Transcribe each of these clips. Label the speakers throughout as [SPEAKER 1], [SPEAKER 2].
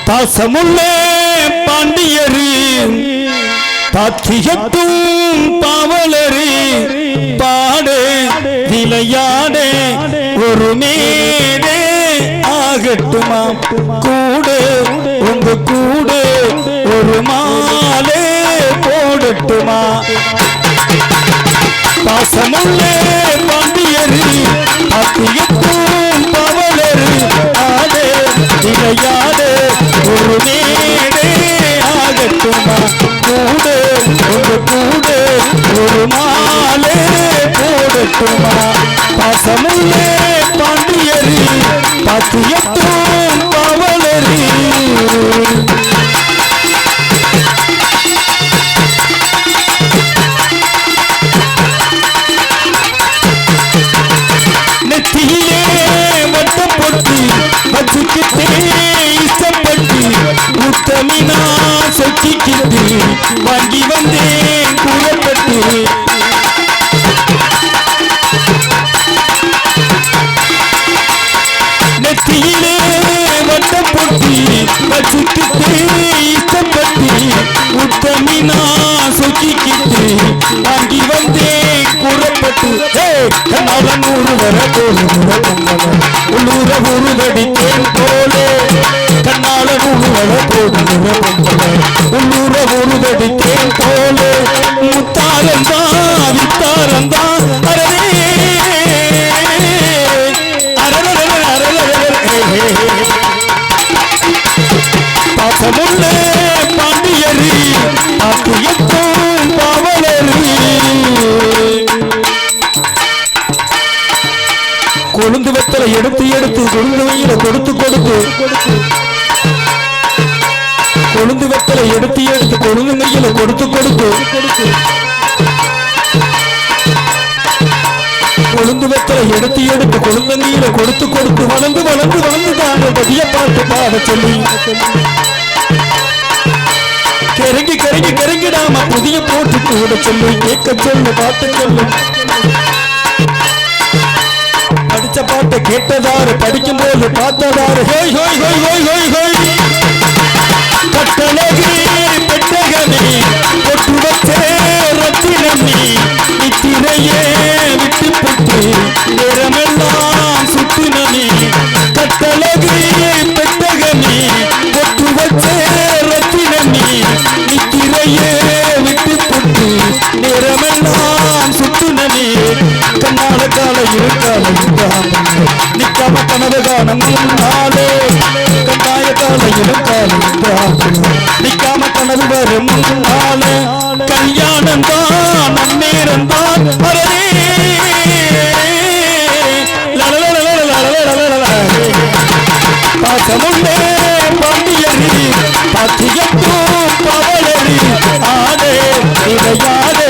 [SPEAKER 1] பாசமுள்ளே பாண்டியரு பாத்தியத்தும் பாவலரு பாடு விளையாடே ஒரு மேடே ஆகட்டுமா கூடு உங்க கூடு ஒரு மாலே போடட்டுமா பாசமுள்ளே பாண்டியரு பாத்தியத்தும் பாவலரு ஆடே விளையாடே ஒரு மேடே ஆகட்டுமா கூடு உங்க கூடு ஒரு மாலே போடட்டுமா பாசமுள்ளே பாண்டியரு பாத்தியத்தும் பாவலரு நெத்தியிலே வட்டம் போட்டு வச்சுக்கிட்டே இஷ்டப்பட்டு முத்தமினா சொக்கிக்கிட்டு வாங்கி வந்தேன் கூறப்பட்டு நெத்தியிலே வட்டம் போட்டு வச்சுக்கிட்டே இஷ்டப்பட்டு முத்தமினா சொக்கிக்கிட்டு வாங்கி வந்தேன் கூறப்பட்டு கண்ணால 100 வர உள்ளூர உருவடித்தேன் போலே கண்ணால 100 வர உள்ளூர உருவடித்தேன் போலே முத்தாரந்தா வித்தாரந்தா அரவே பாசமுள்ளே பாண்டியரு பாத்தியத்தும் பாவலரு கொழுந்து வெத்தலை எடுத்து எடுத்து கொழுந்து வெயில கொடுத்து கொடுத்து கொழுந்து வெத்தலை எடுத்து எடுத்து கொழுந்து வெயில கொடுத்து கொடுத்து கொழுந்து வெத்தலை எடுத்து எடுத்து கொழுந்து வெயில கொடுத்து கொடுத்து வளர்ந்து வளர்ந்து வளர்ந்து தாங்க பதிய பாட்டு பாட சொல்லி கிறங்கி கிறங்கி கிறங்கிடாம புதிய போட்டு கூட சொல்லி கேட்க சொல்லு பாட்டு சொல்லு படிச்ச பாட்டை கேட்டதாரு படிக்கும் போது பார்த்ததாரு ஹோய் ஹோய் ஹோய் ஹோய் ஹோய் ஹோய் கட்டழகு பெட்டகமே பொட்டு வச்சே ரத்தினமே நித்திரையே விட்டு போட்டு நேரமெல்லாம் சுத்தினமே கட்டழகு பெட்டகமே பொட்டு வச்சே ரத்தினமே நித்திரையே விட்டு போட்டு நேரமெல்லாம் சுத்தினமே கண்ணால கால இருக்கால நிக்காம கனவு காணம் முன்னாலே கண்ணாய கால இருக்கால நிக்காம கனவு வரும் முன்னாலே கல்யாணம் தான் நன்னேரம் தான் வரவே பாசமுள்ளே பாண்டியரு பாத்தியத்தும் பாவலரு ஆடே விளையாடே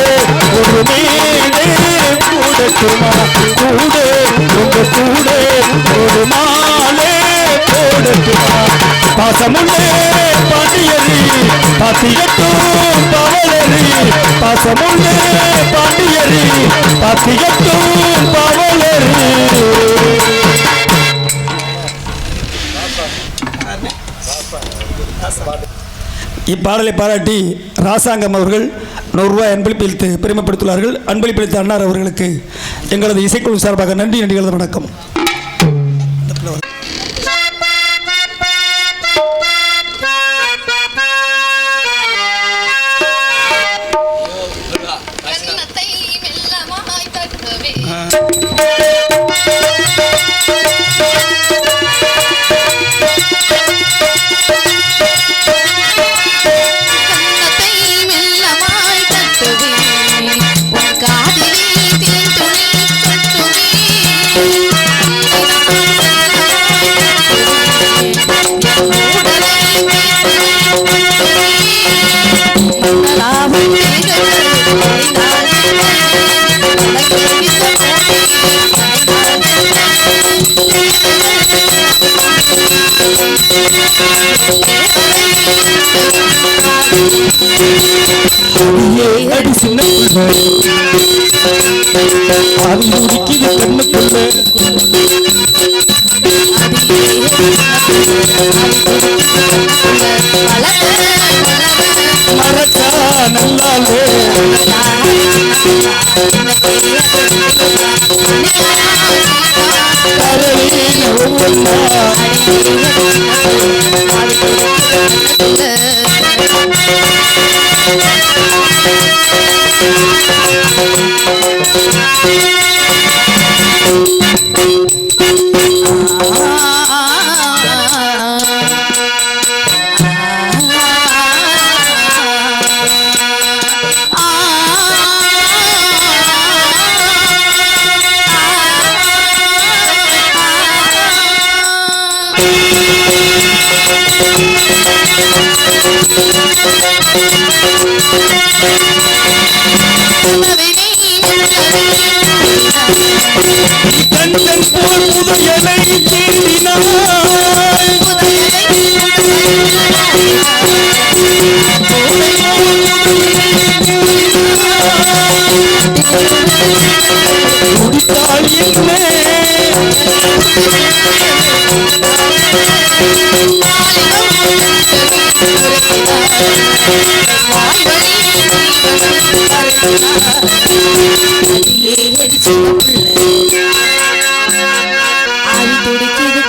[SPEAKER 1] ஒரு மேடே போடட்டுமா கூடு உங்க கூடு ஒரு மாலே போடட்டுமா பாசமுள்ளே பாண்டியரு பாத்தியத்தும் பாவலரு பாசமுள்ளே பாண்டியரு பாத்தியத்தும் பாவலரு இப்பாடலை பாராட்டி ராசாங்கம் அவர்கள் 100 ரூபாய் அன்பளிப்பளித்து பெருமைப்படுத்தியுள்ளார்கள். அன்பளிப்பளித்த அன்னார் அவர்களுக்கு எங்களது இசைக்குழு சார்பாக நன்றி நன்றிகளது வணக்கம்.
[SPEAKER 2] Thank you.
[SPEAKER 1] அடி சின்ன அது முடிக்குது கண்ணுக்குள்ள மறக்கா நல்லாலே கண்டன் போல் புதையலை தேடினாய் முடித்தாள் என்ன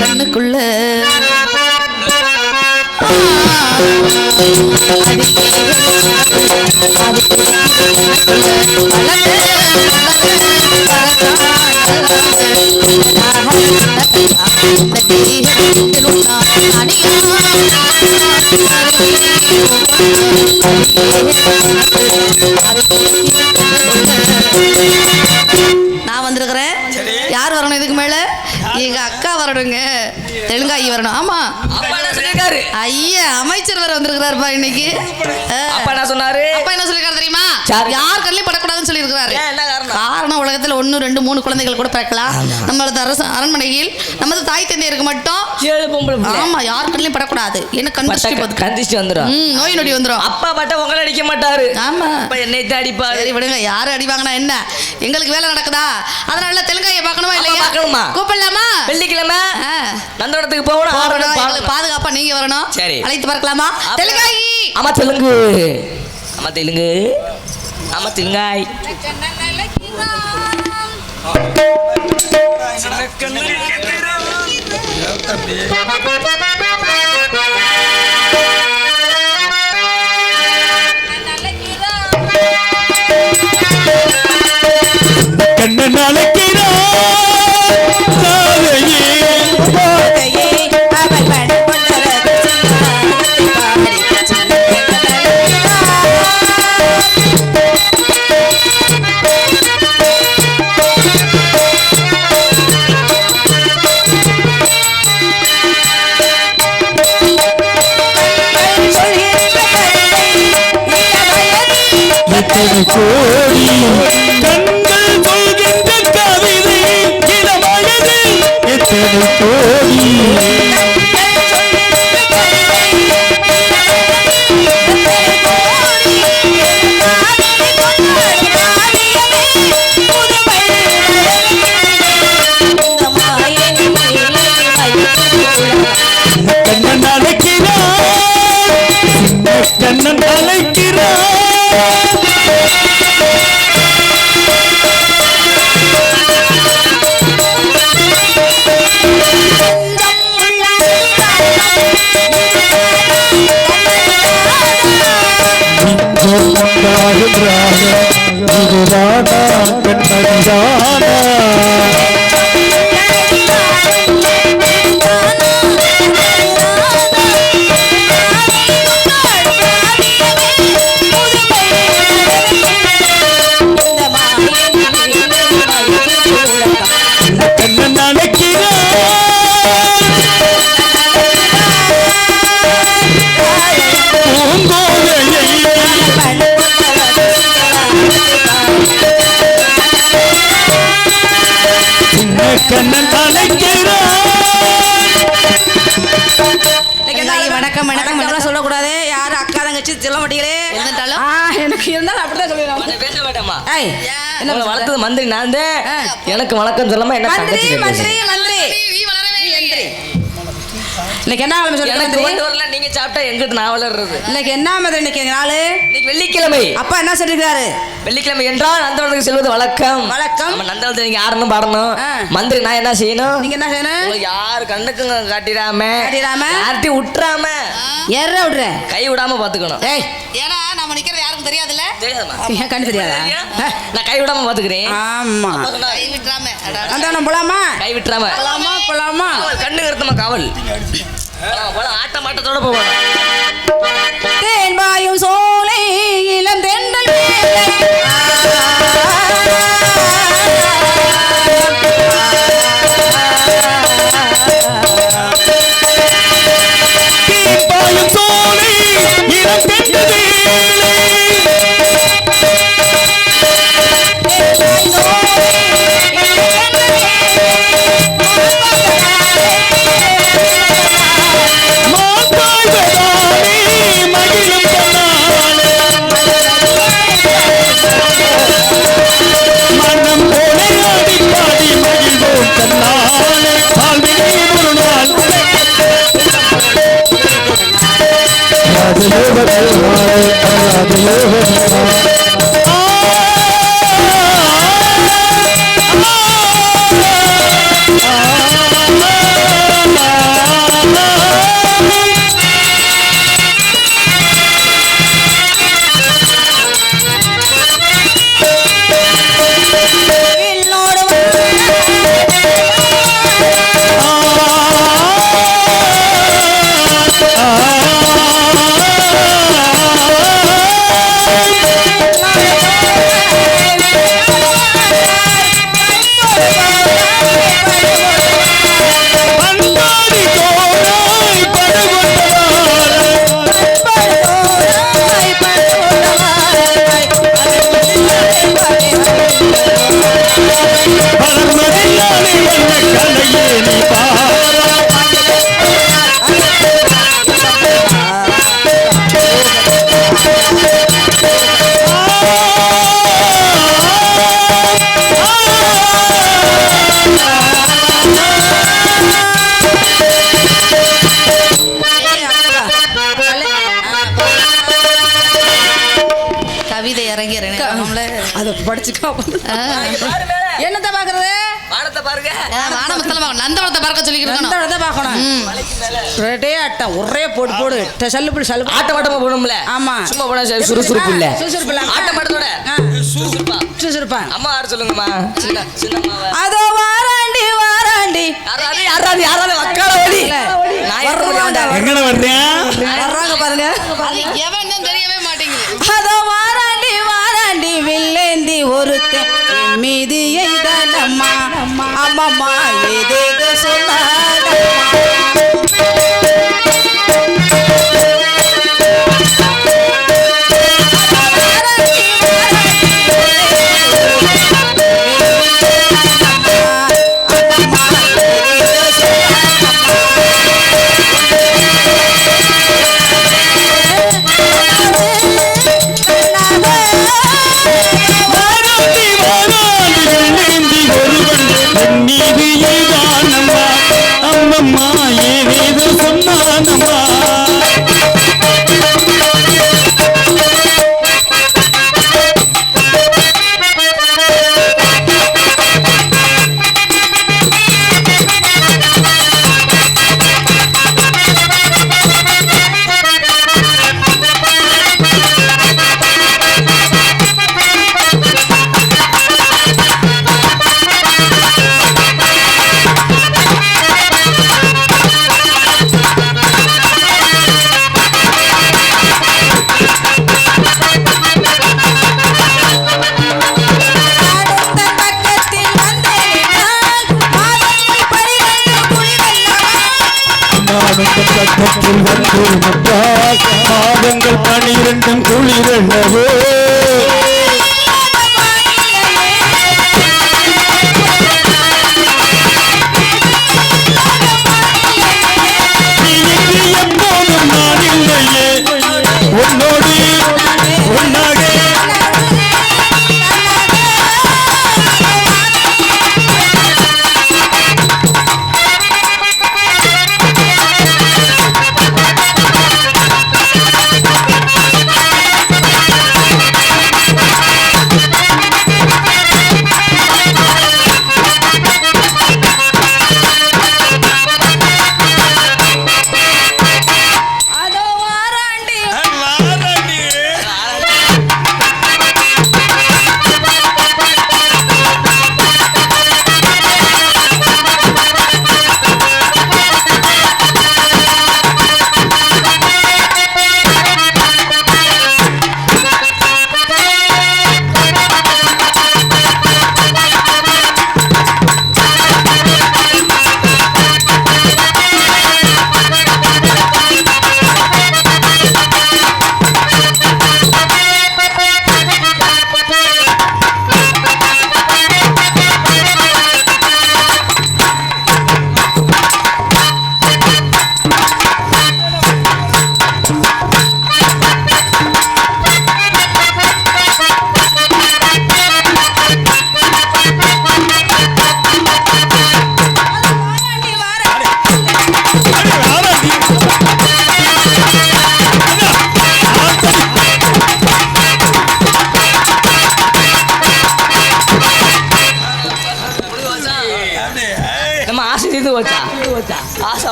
[SPEAKER 2] கண்ணுக்குள்ள நான் வந்திருக்கிறேன். யார் வரணும் இதுக்கு மேல? எங்க அக்கா வரணுங்க. தெலுங்காயி வரணும். ஆமா ஐயா அமைச்சர் வேற வந்திருக்கிறாருப்பா இன்னைக்கு.
[SPEAKER 3] அப்பா என்ன சொன்னாரு?
[SPEAKER 2] அப்பா என்ன சொல்லிருக்காரு தெரியுமா? யார் கண்ணிலையும் படக்கூடாதுன்னு சொல்லியிருக்கிறாரு. காரணம் உலகத்துல 1, 2, 3 குழந்தைகள் கூட பிறக்கலாம். நம்மளது அரண்மனையில் நமது தாய் தந்தையருக்கு மட்டும் ஆமா யார் கண்ணிலையும் படக்கூடாது. என்ன கண்டிச்சு வந்துடும், நோய் நொடி வந்துடும்.
[SPEAKER 3] அப்பா பட்ட உங்களை அடிக்க மாட்டாரு.
[SPEAKER 2] ஆமா
[SPEAKER 3] என்னை அடிப்பாரு.
[SPEAKER 2] சரி விடுங்க, யாரு அடி வாங்கினா என்ன, எங்களுக்கு வேலை நடக்குதா? அதனால தெலுங்காயை பார்க்கணுமா இல்லையா?
[SPEAKER 3] பார்க்கணுமா?
[SPEAKER 2] கூப்பிடலாமா?
[SPEAKER 3] வெள்ளிக்கிழமை நந்தோடத்துக்கு போகணும்.
[SPEAKER 2] பாதுகாப்பா நீங்க வரணும்.
[SPEAKER 3] சரி
[SPEAKER 2] அழைத்து பார்க்கலாமா? தெலுங்காயி.
[SPEAKER 3] ஆமா தெலுங்கு. ஆமா தெலுங்கு. ஆமா தெலுங்காய்.
[SPEAKER 1] கண்ணன் அழைக்கிறா கோடி கண்கள் சொல்கின்ற கவிதை இளவயது எத்தனை கோடி கண்ணன் அழைக்கிறான், கண்ணன் அழைக்கிறான். கண்ணன் அழைக்கிறான்.
[SPEAKER 2] வணக்கம் வணக்கம்
[SPEAKER 4] சொல்லக்கூடாது. யாரும் அக்கா தங்கச்சி சொல்ல மாட்டீங்களே.
[SPEAKER 2] இருந்தாலும்
[SPEAKER 4] எனக்கு இருந்தாலும் அப்படிதான் சொல்லிடுறாங்க.
[SPEAKER 3] பேச மாட்டேமா.
[SPEAKER 4] என்ன
[SPEAKER 3] வளர்த்தது மந்திரி நான் தான். எனக்கு வணக்கம் சொல்லாம என்ன
[SPEAKER 4] மந்திரி மந்திரி மந்திரி இன்னைக்கு என்ன கிழமை சொல்லி
[SPEAKER 3] நீங்க சாப்பிட்டா எங்கிட்டு நான் வளர்றது.
[SPEAKER 4] இன்னைக்கு என்ன மாதிரி இன்னைக்கு நாளு?
[SPEAKER 3] இன்னைக்கு வெள்ளிக்கிழமை.
[SPEAKER 4] அப்பா என்ன சொல்லிருக்காரு?
[SPEAKER 3] வெள்ளிக்கிழமை என்றால் நந்தவனத்துக்கு செல்வது வழக்கம்.
[SPEAKER 4] வழக்கம்.
[SPEAKER 3] நந்தவனத்தை நீங்க ஆடணும் பாடணும். மந்திரி நான் என்ன செய்யணும்?
[SPEAKER 4] நீங்க என்ன செய்யணும்?
[SPEAKER 3] யாரு கண்ணுக்கு காட்டிடாம யார்ட்டையும் விட்டுறாம
[SPEAKER 4] ஏற விடுற
[SPEAKER 3] கை விடாம பாத்துக்கணும்.
[SPEAKER 2] ஏன்னா நம்ம நிக்கிறது யாருக்கும் தெரியாதுல்ல.
[SPEAKER 3] தெரியாதுமா?
[SPEAKER 4] கண்ணு தெரியாதா?
[SPEAKER 3] நான் கை விடாம பாத்துக்கிறேன்.
[SPEAKER 4] ஆமா.
[SPEAKER 2] கை விட்டுறாம
[SPEAKER 4] அந்த போலாமா?
[SPEAKER 3] கை விட்டுறாம
[SPEAKER 4] போலாமா?
[SPEAKER 3] கண்ணு கருத்தமா காவல். ஆட்டம் ஆட்டத்தோட போவாங்க.
[SPEAKER 4] தேன்பாயும் சோலை இளம் தென்றல்
[SPEAKER 2] கவிதை இறங்கிறேன்
[SPEAKER 4] அதை படிச்சுக்கோ. என்னத்த பாக்குறது?
[SPEAKER 3] வானத்தை பாருங்க.
[SPEAKER 2] வானமத்தல பார்க்கணும். நந்தவனத்தை பார்க்க சொல்லிக்கிறேன்.
[SPEAKER 4] நந்தவனத்தை பார்க்கணும். ரெடே ஆட்ட ஒரே போடு போடு. சல்லுபடி சல்லுபடி.
[SPEAKER 3] ஆட்ட மாட்டமா போணும்ல.
[SPEAKER 4] ஆமா.
[SPEAKER 3] சும்மா போனா சுறுசுறுப்பு இல்ல.
[SPEAKER 4] சுறுசுறுப்பு இல்ல.
[SPEAKER 3] ஆட்ட மாட்டதோட சுறுசுறுப்பா.
[SPEAKER 4] சுறுசுறுப்பா.
[SPEAKER 3] அம்மா யார் சொல்லுங்கம்மா? சின்னம்மாவா?
[SPEAKER 4] அதோ வாராண்டி வாராண்டி.
[SPEAKER 3] யாராவது வக்கால ஓடி. நான்
[SPEAKER 1] எங்கட வர்றேன்?
[SPEAKER 4] வர்றாங்க பாருங்க.
[SPEAKER 2] அது எவன்னு தெரியவே மாட்டேங்குது.
[SPEAKER 4] அதோ வாராண்டி வாராண்டி வில்லேந்தி ஒருத்தன் மீது எய்தனம்மா அம்மம்மா ஏதேதோ சொன்னானம்மா.
[SPEAKER 1] மாதங்கள் 12 குளிரல்லவோ எப்போதும்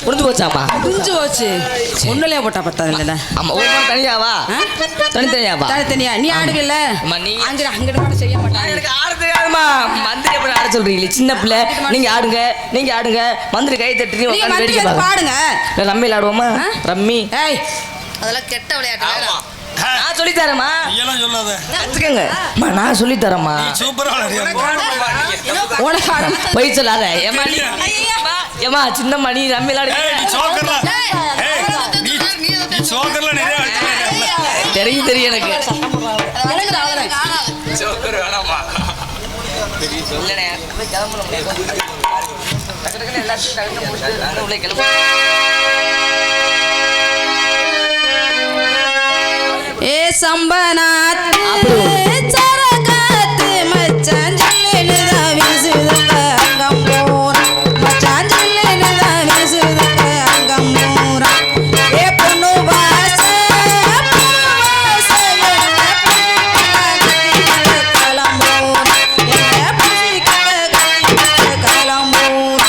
[SPEAKER 3] முடிஞ்சு போச்சாமா?
[SPEAKER 4] புரிஞ்சு போச்சு. ஒண்ணுலயே போட்டா பத்தாது இல்ல.
[SPEAKER 3] ஆமா, ஒவ்வொரு தனியாவா? தனித்தனியாவா?
[SPEAKER 4] தனித்தனியா நீ ஆடுவில்ல?
[SPEAKER 3] அம்மா, நீ
[SPEAKER 4] அங்கிட்டு கூட செய்ய மாட்டாங்க.
[SPEAKER 3] எனக்கு ஆட தெரியாதுமா. மந்திரி எப்படி ஆட சொல்றீங்களே? சின்ன பிள்ளை. நீங்க ஆடுங்க, நீங்க ஆடுங்க. மந்திரி கை தட்டி
[SPEAKER 4] நீங்க
[SPEAKER 3] உட்கார்ந்து
[SPEAKER 4] மந்திரி
[SPEAKER 3] வேடிக்கை
[SPEAKER 4] வந்து
[SPEAKER 3] பாருங்க.
[SPEAKER 4] பாடுங்க.
[SPEAKER 3] ரம்மி விளையாடுவோமா? ரம்மி.
[SPEAKER 4] ஏய்
[SPEAKER 2] அதெல்லாம் கெட்ட விளையாட்டு வேற.
[SPEAKER 3] நான் சொல்லி தரேம்மா.
[SPEAKER 1] நீயெல்லாம் சொல்லாத.
[SPEAKER 3] கத்துக்கங்க. அம்மா, நான் சொல்லி தரேம்மா.
[SPEAKER 1] சூப்பரா விளையாடுறியா?
[SPEAKER 4] உனக்கு ஆட
[SPEAKER 3] போய் சொல்லாத. ஏமா நீ ஏமா சின்ன மணி ரம்மி விளையாடு.
[SPEAKER 1] ஏய், நீ சோக்கர்ல.
[SPEAKER 2] ஏய்,
[SPEAKER 1] ஏய், நீ சோக்கர்ல நிறைய
[SPEAKER 3] தெரியும் தெரியும் எனக்கு.
[SPEAKER 2] ஆகாது.
[SPEAKER 3] இல்லனே கிளம்பணும். டக்கு டக்குன்னு எல்லாத்தையும் டக்குன்னு முடிச்சு உள்ளே கிளம்பு.
[SPEAKER 4] ஏ சம்பனாத்து சரகாத்து மச்சான் ஜில்லுதா வீசுதா அங்கம் போற மச்சான் ஜில்லுதா வீசுதா அங்கம் போற ஏ பொண்ணு வாச கலம்போற ஏ புசிக்க கலம்போற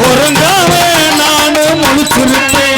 [SPEAKER 1] உறங்காம நானும் முழிச்சிருப்பேன்.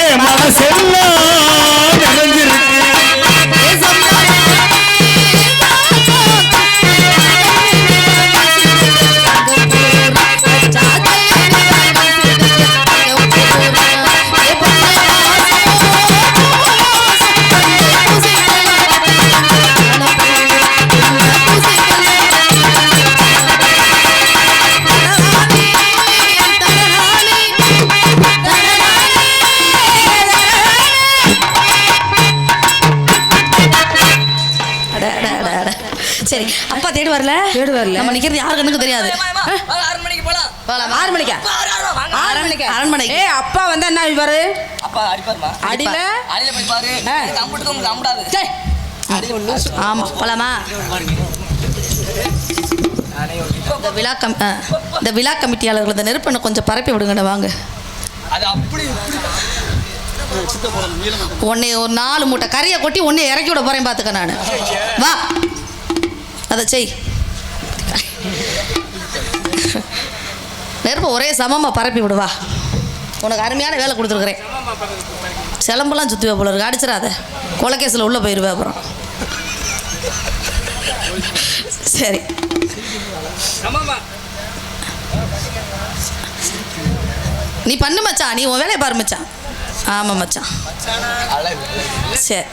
[SPEAKER 1] என் மனசெல்லாம் நிறைஞ்சிருக்கு.
[SPEAKER 2] சரி, அப்பா தேடி வரல. நம்ம நிக்கிறது யாரு கண்ணுக்கு தெரியாது.
[SPEAKER 3] 6 மணிக்கு போலாம்.
[SPEAKER 4] 6 மணிக்கா? 6 மணிக்கா?
[SPEAKER 2] அரண்மனை.
[SPEAKER 4] ஏ அப்பா வந்தா என்ன இவரு
[SPEAKER 3] அப்பா அடிப்பாருமா.
[SPEAKER 4] அடியில
[SPEAKER 3] அடியில போய் பாரு. அம்புட்டு அம்புடாது.
[SPEAKER 4] டேய்
[SPEAKER 3] அடியில ஒண்ணு.
[SPEAKER 2] ஆமா, போலாமா? இந்த விழா கமிட்டியாளர்கள் இந்த நெருப்பண்ணை கொஞ்சம் பரப்பி விடுங்கண்ணே. வாங்க.
[SPEAKER 3] அது அப்படி
[SPEAKER 2] உன்னை ஒரு 4 மூட்டை கறியை கொட்டி உன்னை இறக்கி விட போறேன், பார்த்துக்க. நான் வா, அதை செய். நெருப்பை ஒரே சமமாக பரப்பி விடுவா. உனக்கு அருமையான வேலை கொடுத்துருக்குறேன். சிலம்பெல்லாம் சுற்றுவே போல இருக்கு. அடிச்சிடாத, கொலைக்கேசில் உள்ளே போயிடுவே அப்புறம். சரி, நீ பண்ணு மச்சான். நீ உன் வேலையை பாரு மச்சான். ஆமாம் மச்சான். சரி.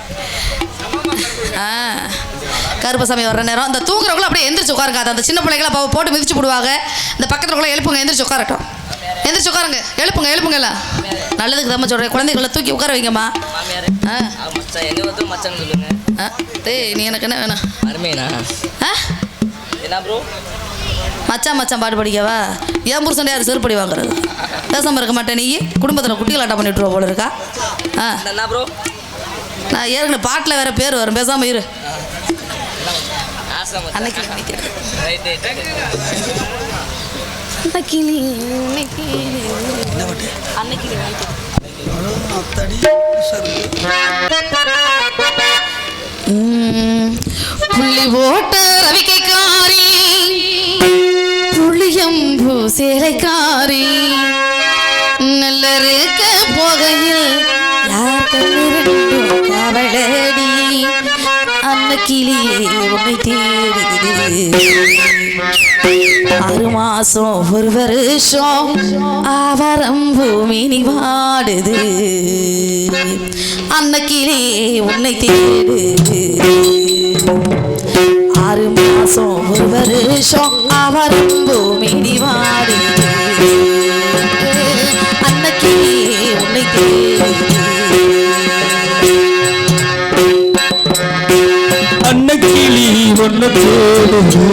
[SPEAKER 2] கருப்பசாமி வர்ற நேரம் இந்த தூங்குறவங்களும் அப்படியே எந்திரிச்சு உட்காருங்க. அந்த சின்ன பிள்ளைகளை போட்டு மிதிச்சு போடுவாங்க. இந்த பக்கத்துல எழுப்புங்க, எந்திரிச்சு உட்காரட்டும். எந்திரிச்சு உட்காருங்க, எழுப்புங்க எழுப்புங்க. எல்லாம் நல்லதுக்கு தான் சொல்கிறேன். குழந்தைகளை தூக்கி உட்கார வைங்கம்மா.
[SPEAKER 3] எங்க வந்து மச்சான் சொல்லுங்க.
[SPEAKER 2] டேய் நீ எனக்கு என்ன வேணும்?
[SPEAKER 3] அருமையா
[SPEAKER 2] ஆ
[SPEAKER 3] என்ன ப்ரோ?
[SPEAKER 2] மச்சான் மச்சான் பாட்டு படிக்கவா? ஏன் புருஷன் யார் செருப்படி வாங்குறது? பேசாமல் இருக்க மாட்டேன். நீ குடும்பத்தில் குட்டிகளாட்டம் பண்ணிட்டு போல இருக்கா?
[SPEAKER 3] என்ன ப்ரோ?
[SPEAKER 2] நான் ஏற்கனவே பாட்டில் வேற பேர் வரும், பேசாமல் இரு. அன்னைக்கு புள்ளி போட்ட ரவிக்கைக்காரி புளியம்பூ சேலைக்காரி நல்லருக்க போகையில் கவலடி அன்னக்கிளியே உன்னை தேடுகிறது 6 மாசம் 1 வருஷம் ஆவரம் பூமினி வாடுது அன்னக்கிளியே உன்னை தேடுது 6 மாசம் 1 வருஷம் ஆவரம் பூமினி வாடுது அன்னக்கிளியே உன்னை தேடுது
[SPEAKER 1] அன்னக்கிளி ஒன்று தேடுது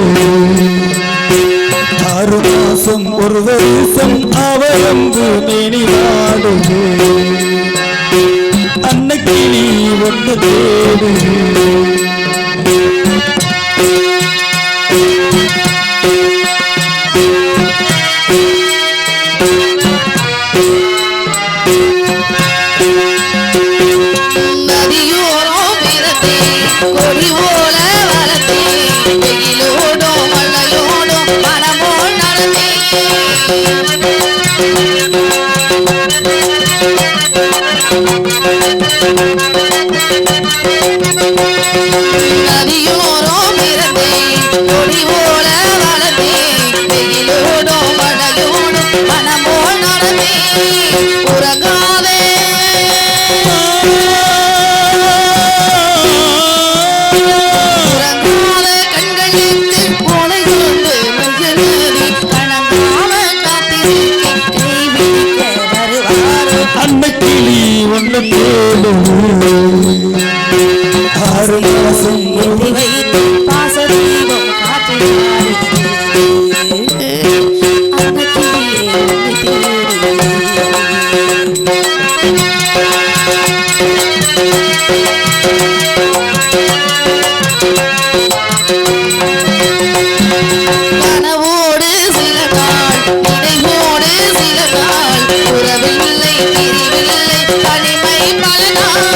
[SPEAKER 1] 6 மாசம் 1 வருஷம் அவரம்பு மேனி வாடுது அன்னக்கிளி ஒன்று தேடுது அன்னக்கிளி ஒன்று தேடுது 6 மாசம்
[SPEAKER 2] பாசதீபம் காற்று கனவோடு சில நாள் நினைவோடு சில நாள் உறவில்லை பிரிவில்லை தனிமை பல நாள்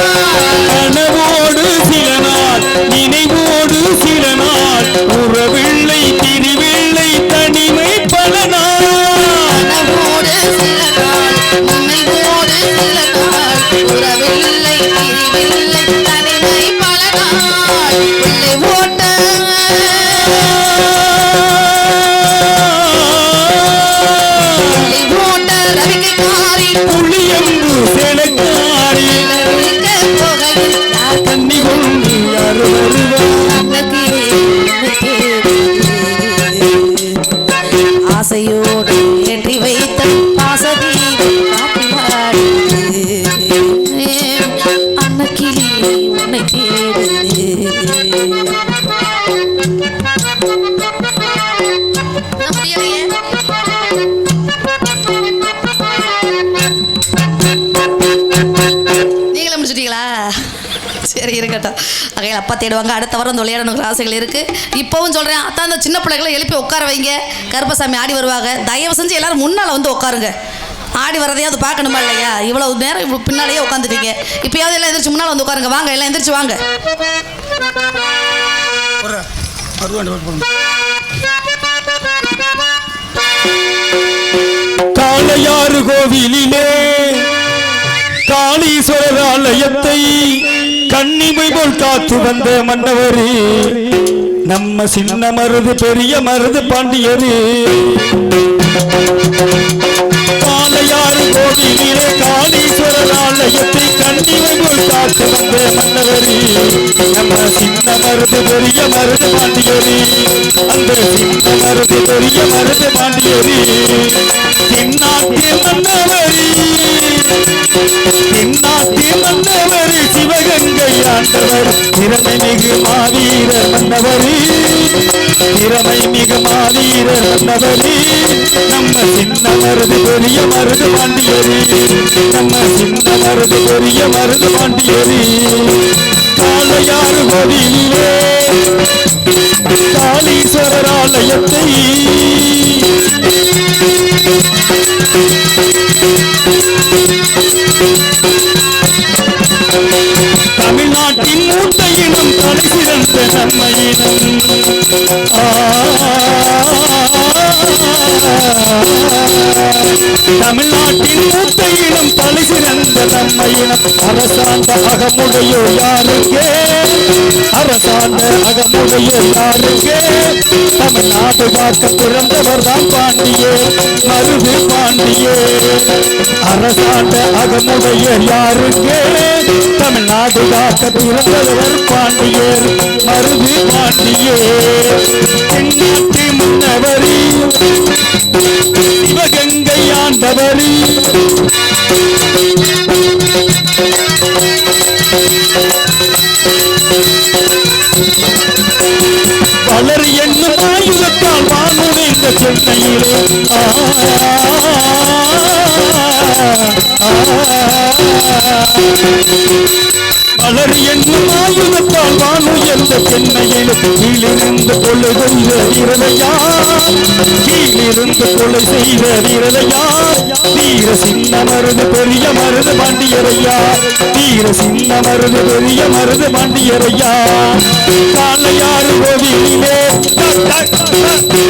[SPEAKER 1] கனவோடு சில நாள் நினைவோடு சில நாள் உறவில்லை பிரிவில்லை தனிமை பல நாள்
[SPEAKER 2] கனவோடு சில நாள் நினைவோடு சில நாள் உறவில்லை பிரிவில்லை தனிமை பல நாள் உள்ளே ஓட்ட ரவிக்கைக்காரி
[SPEAKER 1] புளியம்பு சேலைக்காரி
[SPEAKER 2] போகையில்
[SPEAKER 1] கண்ணி கொண்டு யார் வருவார்
[SPEAKER 2] ஆசையோடு ஏற்றி வைத்த பாசதீபம் காப்பினாடு அன்னக்கிளியே உன்னை தேடுது நீங்களே முடிச்சிட்டீங்களா? சரி இருக்கட்டும். அகையில் அப்பா தேடுவாங்க. அடுத்த வாரம் அந்த விளையாடணும் ஆசைகள் இருக்குது. இப்போவும் சொல்கிறேன், அத்தான் அந்த சின்ன பிள்ளைகளை எழுப்பி உட்கார வைங்க. கருப்பசாமி ஆடி வருவாங்க. தயவு செஞ்சு எல்லாரும் முன்னால் வந்து உட்காருங்க. ஆடி வரதையாவது பார்க்கணுமா இல்லையா? இவ்வளவு நேரம் இவ்வளோ பின்னாலேயே உட்காந்துட்டீங்க. இப்போயாவது எல்லாம் எந்திரிச்சு முன்னால் வந்து உட்காருங்க. வாங்க எல்லாம் எந்திரிச்சு வாங்க.
[SPEAKER 1] காளையாறு கோவிலிலே காளீஸ்வரர் ஆலயத்தை கன்னிமை போல் காத்து வந்த மன்னவரே நம்ம சின்ன மருது பெரிய மருது பாண்டியரே காளையாறு கோவிலிலே காளீஸ்வரர் ஆலயத்தை கன்னிமை போல் காத்து வந்த மன்னவரே நம்ம சின்ன மருது பெரிய மருது பாண்டியரே அந்த சின்ன மருது பெரிய மருது பாண்டியரே தென்னாட்டு மன்னவரே தென்னாட்டு மன்னவரே சிவகங்கை ஆண்டவர் திறமை மிகு மாவீரர் மன்னவரே திறமை மிகு மாவீரர் மன்னவரே நம்ம சின்ன மருது பெரிய மருது பாண்டியரே நம்ம சின்ன மருது பெரிய மருது பாண்டியரே காளையாறு கோவிலே காளீஸ்வரர் ஆலயத்தை தமிழ்நாட்டின் மூத்த இனம் தலை சிறந்த நம்ம இனம் தமிழ்நாட்டின் மூத்த இனம் தலை சிறந்த நம்ம இனம் அரசாண்ட அகமுடையோ யாருக்கே அரசாண்ட அகமுடையோ யாருக்கே தமிழ்நாடு காக்க பிறந்தவர் தான் பாண்டியே மருது பாண்டியே அரசாண்ட அகமுடைய யாருக்கே தமிழ்நாடு காக்க பிறந்தவர் பாண்டியர் மருது பாண்டியே தென்னாட்டு முன்னவரி சிவகங்கை ஆண்டவரி வளர் என்னும் ஆயுதத்தால் வானுடைந்த சென்னையிலே வளர் என்னும் ஆயுதத்தால் வானுயர்ந்த சென்னையில் கீழிருந்து கொலை செய்த வீரலையா கீழிருந்து கொலை செய்த வீரலையா வீர சின்ன மருது பெரிய மருது பாண்டியரையா வீர சின்ன மருது பெரிய மருது பாண்டியரையா காளையாறு கோவிலே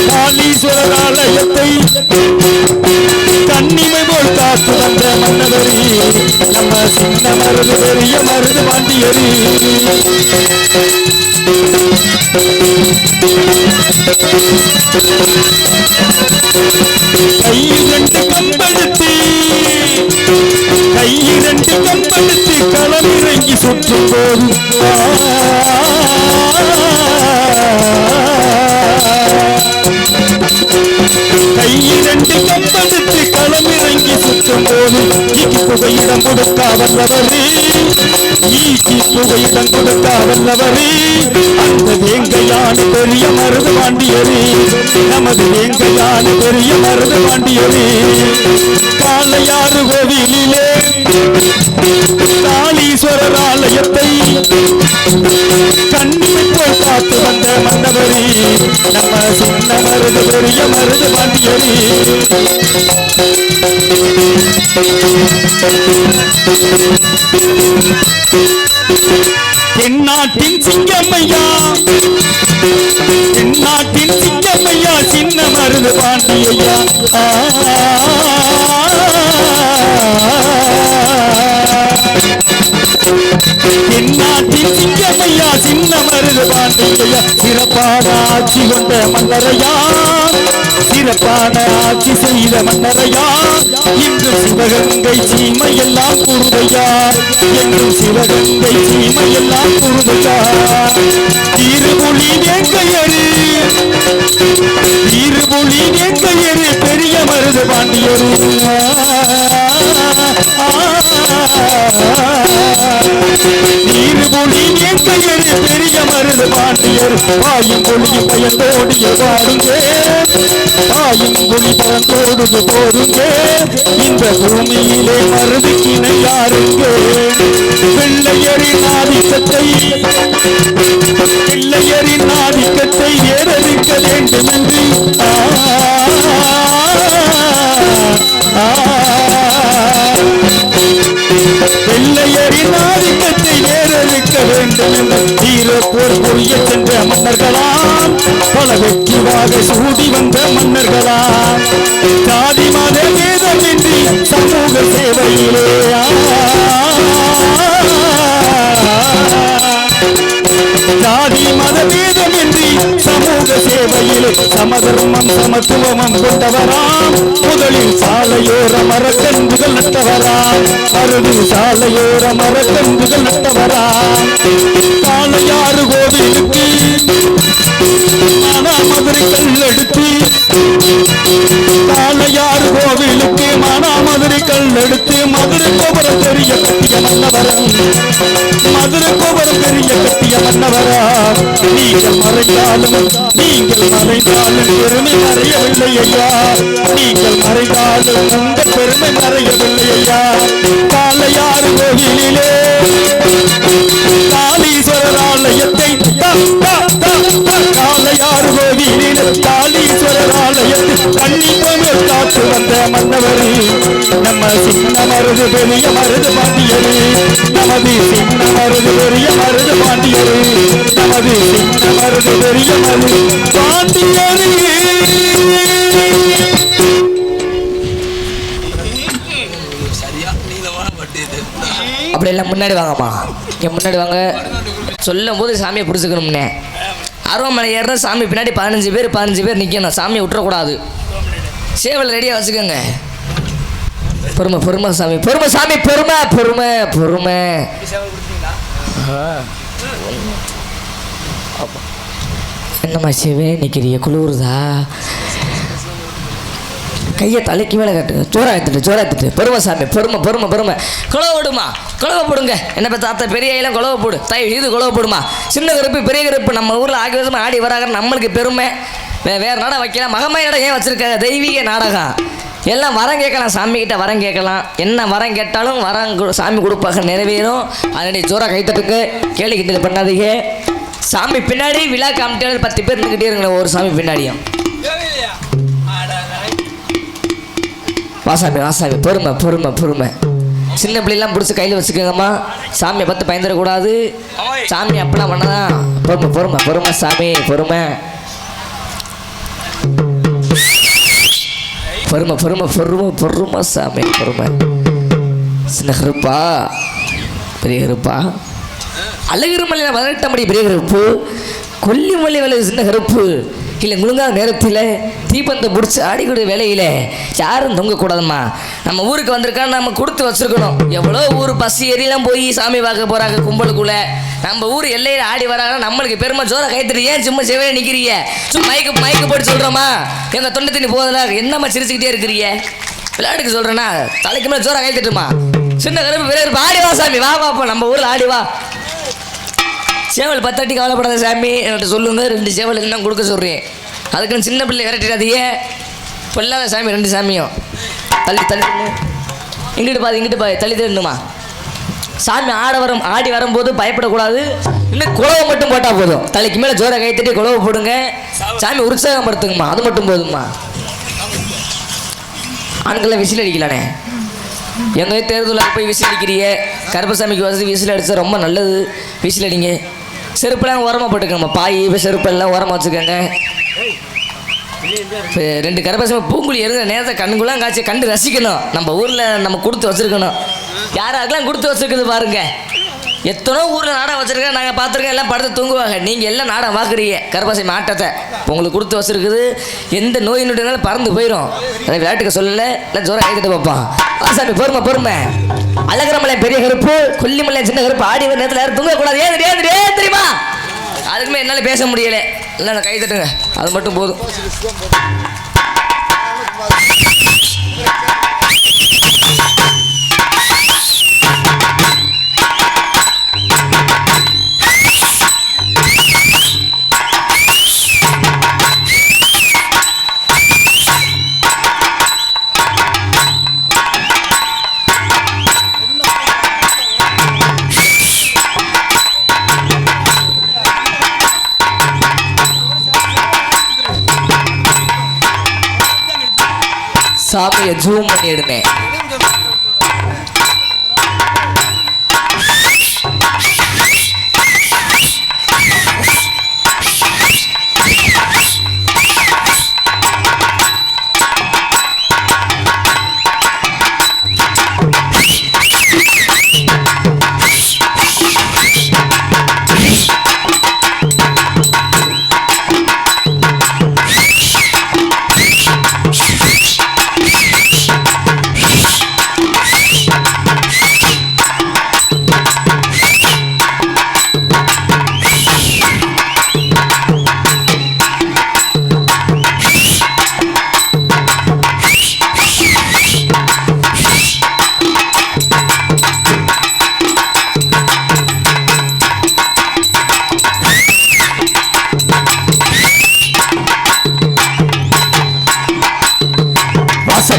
[SPEAKER 1] காளீஸ்வரர் ஆலயத்தை கண்ணிமை போல் காத்து வந்த மன்னவரி நம்ம சின்ன மருது பெரிய மருது பாண்டியரி கையிரண்டு கம்பெடுத்து களமிறங்கி சுற்றும் போது கையிரண்டு கம்பெடுத்து களமிறங்கி சுற்றும் போது ஈக்கி புகையிடம் கொடுக்க வல்லவரே ஈக்கி புகையிடம் கொடுக்க வல்லவரே அந்த வேங்கையான பெரிய மருது பாண்டியரே நமது வேங்கையான பெரிய மருது பாண்டியரே காளையாறு கோவிலே காளீஸ்வரர் ஆலயத்தை கண்ணிமை போல் காத்து வந்த மன்னவரி நம்ம சின்ன மருது பெரிய மருது பாண்டியரி தென்னாட்டின் சிங்கம்மையா தென்னாட்டின் சிங்கம்மையா சின்ன மருது பாண்டியையா தென்னாட்டின் சிங்கமையா சின்ன மருது பாண்டியையா சிறப்பான ஆட்சி கொண்ட மன்னரையா சிறப்பான ஆட்சி செய்த மன்னரையா இன்றும் சிவகங்கை சீமையெல்லாம் குருதையா என்றும் சிவகங்கை சீமையெல்லாம் குருதையா திருமொழி வேங்கையரு திருமொழி வேங்கையரு பெரிய மருது பாண்டியரு நீர்மொழி வேங்கையரு பெரிய மருது பாண்டியர் பாயும் மொழி பயந்தோடிய பாருங்க பாயும் மொழி பயந்தோடுது போருங்க இந்த பூமியிலே மருதுக்கிணை யாருங்க வெள்ளையரின் ஆதிக்கத்தை வெள்ளையரின் ஆதிக்கத்தை ஏறவிக்க வேண்டும் என்று வெள்ளையரின் ஆதிக்கத்தை ஏறவிக்க வேண்டும் என்ற தீர போர் புரிய சென்ற மன்னர்களாம் பல வெற்றிவாக சூடி வந்த மன்னர்களாம் ஜாதி மத வேதமின்றி சமூக சேவையிலே ஜாதி மத வேதமின்றி சமூக சேவையில் சமதர்மம் சமத்துவமும் கொண்டவராம் முதலில் சாலையோர மரக்கன்றுகள் நட்டவராம் மருது சாலையோர மரக்கன்றுகள் நட்டவராம் காளையாறு கோவிலுக்கு மதுரை கல்லெடுத்து காளையார் கோவிலுக்கு மானாமதுரை கல் எடுத்து மதுரை கோபுரம் தெரிய கட்டிய மன்னவரம் மதுரை கோபுரம் தெரிய கட்டிய மன்னவரா நீங்கள் மறைந்தாலும் பெருமை மறையவில்லை ஐயா நீங்கள் மறைந்தாலும் உங்கள் பெருமை மறையவில்லை ஐயா காளையார் கோவிலிலே காளீஸ்வரர் ஆலயத்தை காளையார் கோவிலிலே காளீஸ்வரர் ஆலயத்தை கண்ணிப்பமே காத்து வந்த மன்னவரே நம்ம சின்ன மருது பெரிய மருது பாண்டியரே நமது சின்ன மருது பெரிய மருது பாண்டியரே நமது சின்ன மருது பெரிய மருது பாண்டியரே.
[SPEAKER 3] அப்படி எல்லாம் முன்னாடி வாங்கம்மா, இங்கே முன்னாடி வாங்க. சொல்லும் போது சாமியை பிடிச்சிக்கணும்னே. அருவமலை ஏறுற சாமி பின்னாடி 15 பேர் நிற்கணும். சாமியை விட்டுறக்கூடாது. சேவல் ரெடியாக வச்சுக்கோங்க. பொறுமை சாமி, பொறுமை சாமி, பொறுமை. என்னம்மா சேவே நிற்கிறிய குளிருதா? கையை தலைக்கு மேலே கட்டு. ஜோரா எடுத்துட்டு பொறுமை சாமி, பொறுமை. குழவை விடுமா, குழவை போடுங்க. என்ன இப்போ தாத்தா பெரிய ஐயெல்லாம் குழவை போடு. இது குழவை போடுமா. சின்ன கருப்பு பெரிய கருப்பு நம்ம ஊரில் ஆகி வருஷமாக ஆடி வராங்க. நம்மளுக்கு பெருமை. வேறு நாடகம் வைக்கலாம். மகமாய் நாடகம் ஏன் வச்சுருக்காங்க? தெய்வீக நாடகம். எல்லாம் வரம் கேட்கலாம். சாமிக்கிட்ட வரம் கேட்கலாம். என்ன வரம் கேட்டாலும் வரம் சாமி கொடுப்பாங்க, நிறைவேறும். அதனுடைய ஜோரா கைத்தட்டுக்கு கேள்வி கிண்டல் பண்ணாதீங்க. சாமி பின்னாடி விழா காமிட்டாலும் 10 பேர் இருந்துக்கிட்டே இருங்களேன் ஒரு சாமி பின்னாடியும். வாசாமி பொறுமை. சின்ன பிள்ளைலாம் பிடிச்சி கையில் வச்சுக்கோங்கம்மா. சாமியை பார்த்து பயந்துடக்கூடாது. சாமி அப்பெல்லாம் பண்ணதான். பொறுமை சாமி, பொறுமை சாமி, பொறுமை. சின்ன கருப்பா பெரிய கருப்பா, அழகிரி மலையில் 18 படி பெரிய கருப்பு, கொல்லிமலை வேலை சின்ன கருப்பு. இல்லை முழுங்காத நேரத்தில் தீபந்தை பிடிச்சி ஆடிக்கூடிய வேலையில் யாரும் தொங்கக்கூடாதும்மா. நம்ம ஊருக்கு வந்திருக்கா நம்ம கொடுத்து வச்சுருக்கணும். எவ்வளோ ஊர் பஸ் ஏறிலாம் போய் சாமி பார்க்க போகிறாங்க கும்பலுக்குள்ளே. நம்ம ஊர் எல்லையில் ஆடி வராங்கன்னா நம்மளுக்கு பெருமை. ஜோரை கைத்தறி ஏன் சும்மா சேவையே நிற்கிறீங்க? சும்மா மைக்கு போட்டு சொல்கிறோமா? எங்கள் தொண்டை தண்ணி போதலா என்னம்மா சிரிச்சுக்கிட்டே இருக்கிறீங்க? விளையாட்டுக்கு சொல்கிறேன்னா தலைக்கு மேலே ஜோரை கைத்தட்டுமா. சின்ன கருப்பு பெரிய கருப்பு ஆடி வா சாமி, வா நம்ம ஊரில் ஆடி வா. சேவல் 10 அடி கவலைப்படாத சாமி என்கிட்ட சொல்லுங்க. 2 சேவல் என்ன கொடுக்க சொல்கிறேன். அதுக்குன்னு சின்ன பிள்ளை விரட்டிடாதீங்க. பொல்லாத சாமி 2 சாமியும் தள்ளி இங்கிட்டு பாதி தள்ளி தரணுமா. சாமி ஆடி வரும்போது பயப்படக்கூடாது. இன்னும் குழவை மட்டும் போட்டால் போதும். தலைக்கு மேலே ஜோரை கைத்தட்டி குழவை போடுங்க. சாமி உற்சாகப்படுத்துங்கம்மா. அது மட்டும் போதும்மா. ஆண்களை விசில் அடிக்கலானே. எங்கள் தேர்தலில் போய் விசில் அடிக்கிறீங்க. கருப்பசாமிக்கு வசதி விசில் அடித்தா ரொம்ப நல்லது. விசில் அடிங்க. செருப்பெல்லாம் ஓரமாக போட்டுக்கோங்கம்மா. பாய் செருப்பெல்லாம் ஓரமாக வச்சுக்கோங்க. இப்போ 2 கருப்பசாமி பூங்குழி இருந்த நேரத்தை கண்குலாம் காய்ச்சி கண்டு ரசிக்கணும். நம்ம ஊரில் நம்ம கொடுத்து வச்சுருக்கணும். யாராருக்கெல்லாம் கொடுத்து வச்சுருக்குது பாருங்கள். எத்தனோ ஊரில் நாடகம் வச்சுருக்கேன், நாங்கள் பார்த்துருக்கேன். எல்லாம் படுத்து தூங்குவாங்க. நீங்கள் எல்லாம் நாடகம் பார்க்குறீங்க. கருப்பசாமி ஆட்டத்தை உங்களுக்கு கொடுத்து வச்சுருக்குது. எந்த நோய் நொடினாலும் பறந்து போயிடும். அதை விளையாட்டுக்கு சொல்லலை. எல்லாம் ஜோரம் கைத்திட்டு பார்ப்போம். ஆசாமி பொறுமை. அழகரமலை பெரிய கருப்பு, கொல்லிமலை சின்ன கருப்பு ஆடி வர நேரத்தில் யாரும் தூங்கக்கூடாது. ஏன் தெரியுமா? அதுக்குமே என்னால் பேச முடியலை. இல்லை கை தட்டுங்க. அது மட்டும் போதும். சாமியை ஜூம் பண்ணிடுனேன்.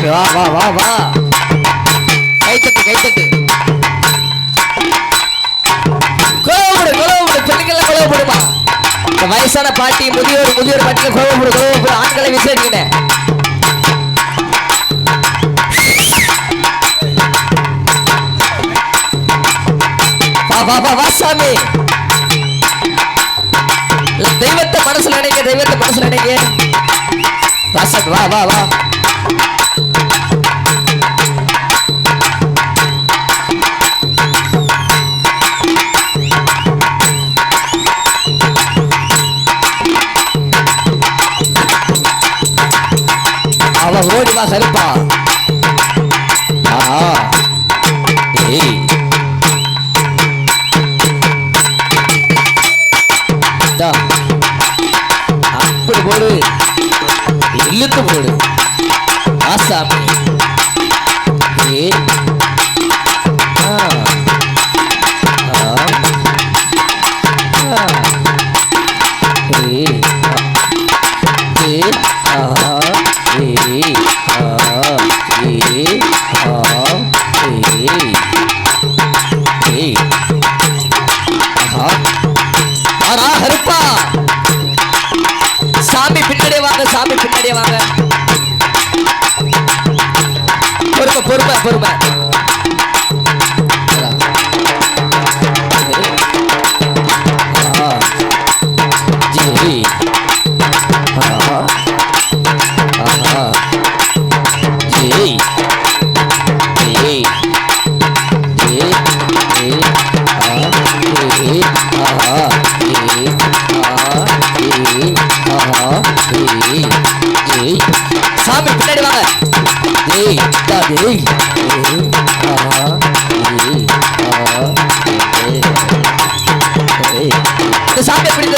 [SPEAKER 3] சாமி வா வா வா வா கைத்தட்டு கைத்தட்டு கோவப்படு கோவப்படு பெண்கள்லாம் கோவப்படுமா இந்த வயசான பாட்டி முதியோர் பாட்டில கோவப்படு ஆண்களை விசாரிக்கிறேன் வா வா வா வா சாமி தெய்வத்தை மனசுல நினைக்க வாசன் வா வா வா அவ ஓடி வா கருப்பா ஆஹா ஏய் அப்படி போடு இழுத்து போடு ஆசாமி ஏ ஹருப்பா சாமி பின்னாடியே வாங்க பொறுமை ஜெய் ஜெய் சாமி பின்னாடி வாங்க ஏய் டேய் இந்த சாமி எப்படி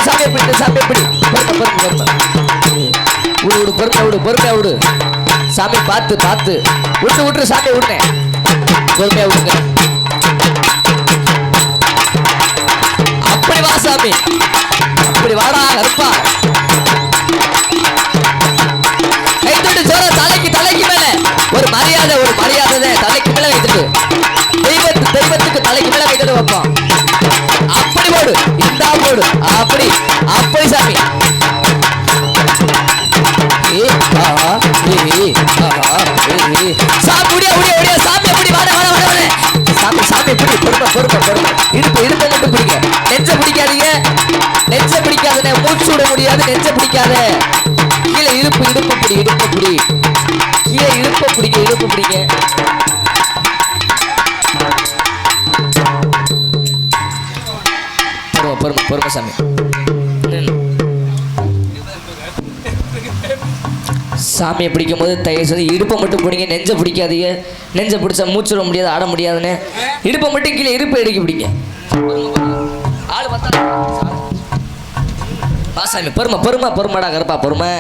[SPEAKER 3] பொறுமையா விடு சாமி பார்த்து விட்டு சாமி விடுனே பொறுமையா விடுங்க அப்படி வா சாமி அப்படி வாடா கருப்பா கைத்தொட்டு ஜோர தலைக்கு மேல ஒரு மரியாதை தலைக்கு மேல வைத்துட்டு தெய்வத்துக்கு தலைக்கு மேல வைத்துட்டு வைப்போம் அப்படி போடு இந்தா போடு அப்படி சாமி சாமி உடைய சாமி எப்படி வாட சாமி எப்படி பொறுமை இடுப்பு மட்டும் பிடிக்க நெஞ்ச பிடிக்காதீங்க மூச்சு விட முடியாது நெஞ்ச பிடிக்காத கீழே இடுப்பு பிடி கீழே இடுப்பு பிடிக்க பொறுமை சாமி சாமியை பிடிக்கும் போது தயவு செய்து இடுப்பை மட்டும் பிடிங்க நெஞ்ச பிடிக்காதீங்க நெஞ்ச பிடிச்சா மூச்சு விட முடியாது ஆட முடியாதுன்னு இடுப்பை மட்டும் கீழே இடுப்பை எடுக்க பிடிங்க ஆளு பார்த்தா சாமி பொறுமைடா கருப்பா பொறுமை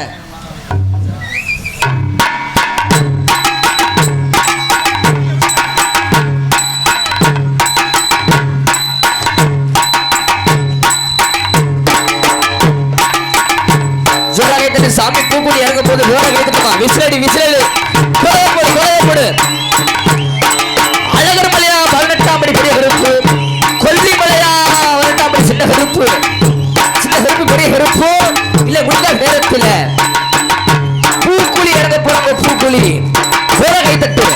[SPEAKER 3] சாமி பூக்குடி இறங்கும் போது விசிலடி கோலப்போடு அழகர் மலையா 18ஆம் படி பெரிய கருப்பு கொல்லிமலையா 18ஆம் படி சின்ன கருப்பு பெரிய கருப்பு இல்ல முடிஞ்ச நேரத்துல பூக்குழி இறங்க போறாங்க பூக்குழி போற கைத்தட்டு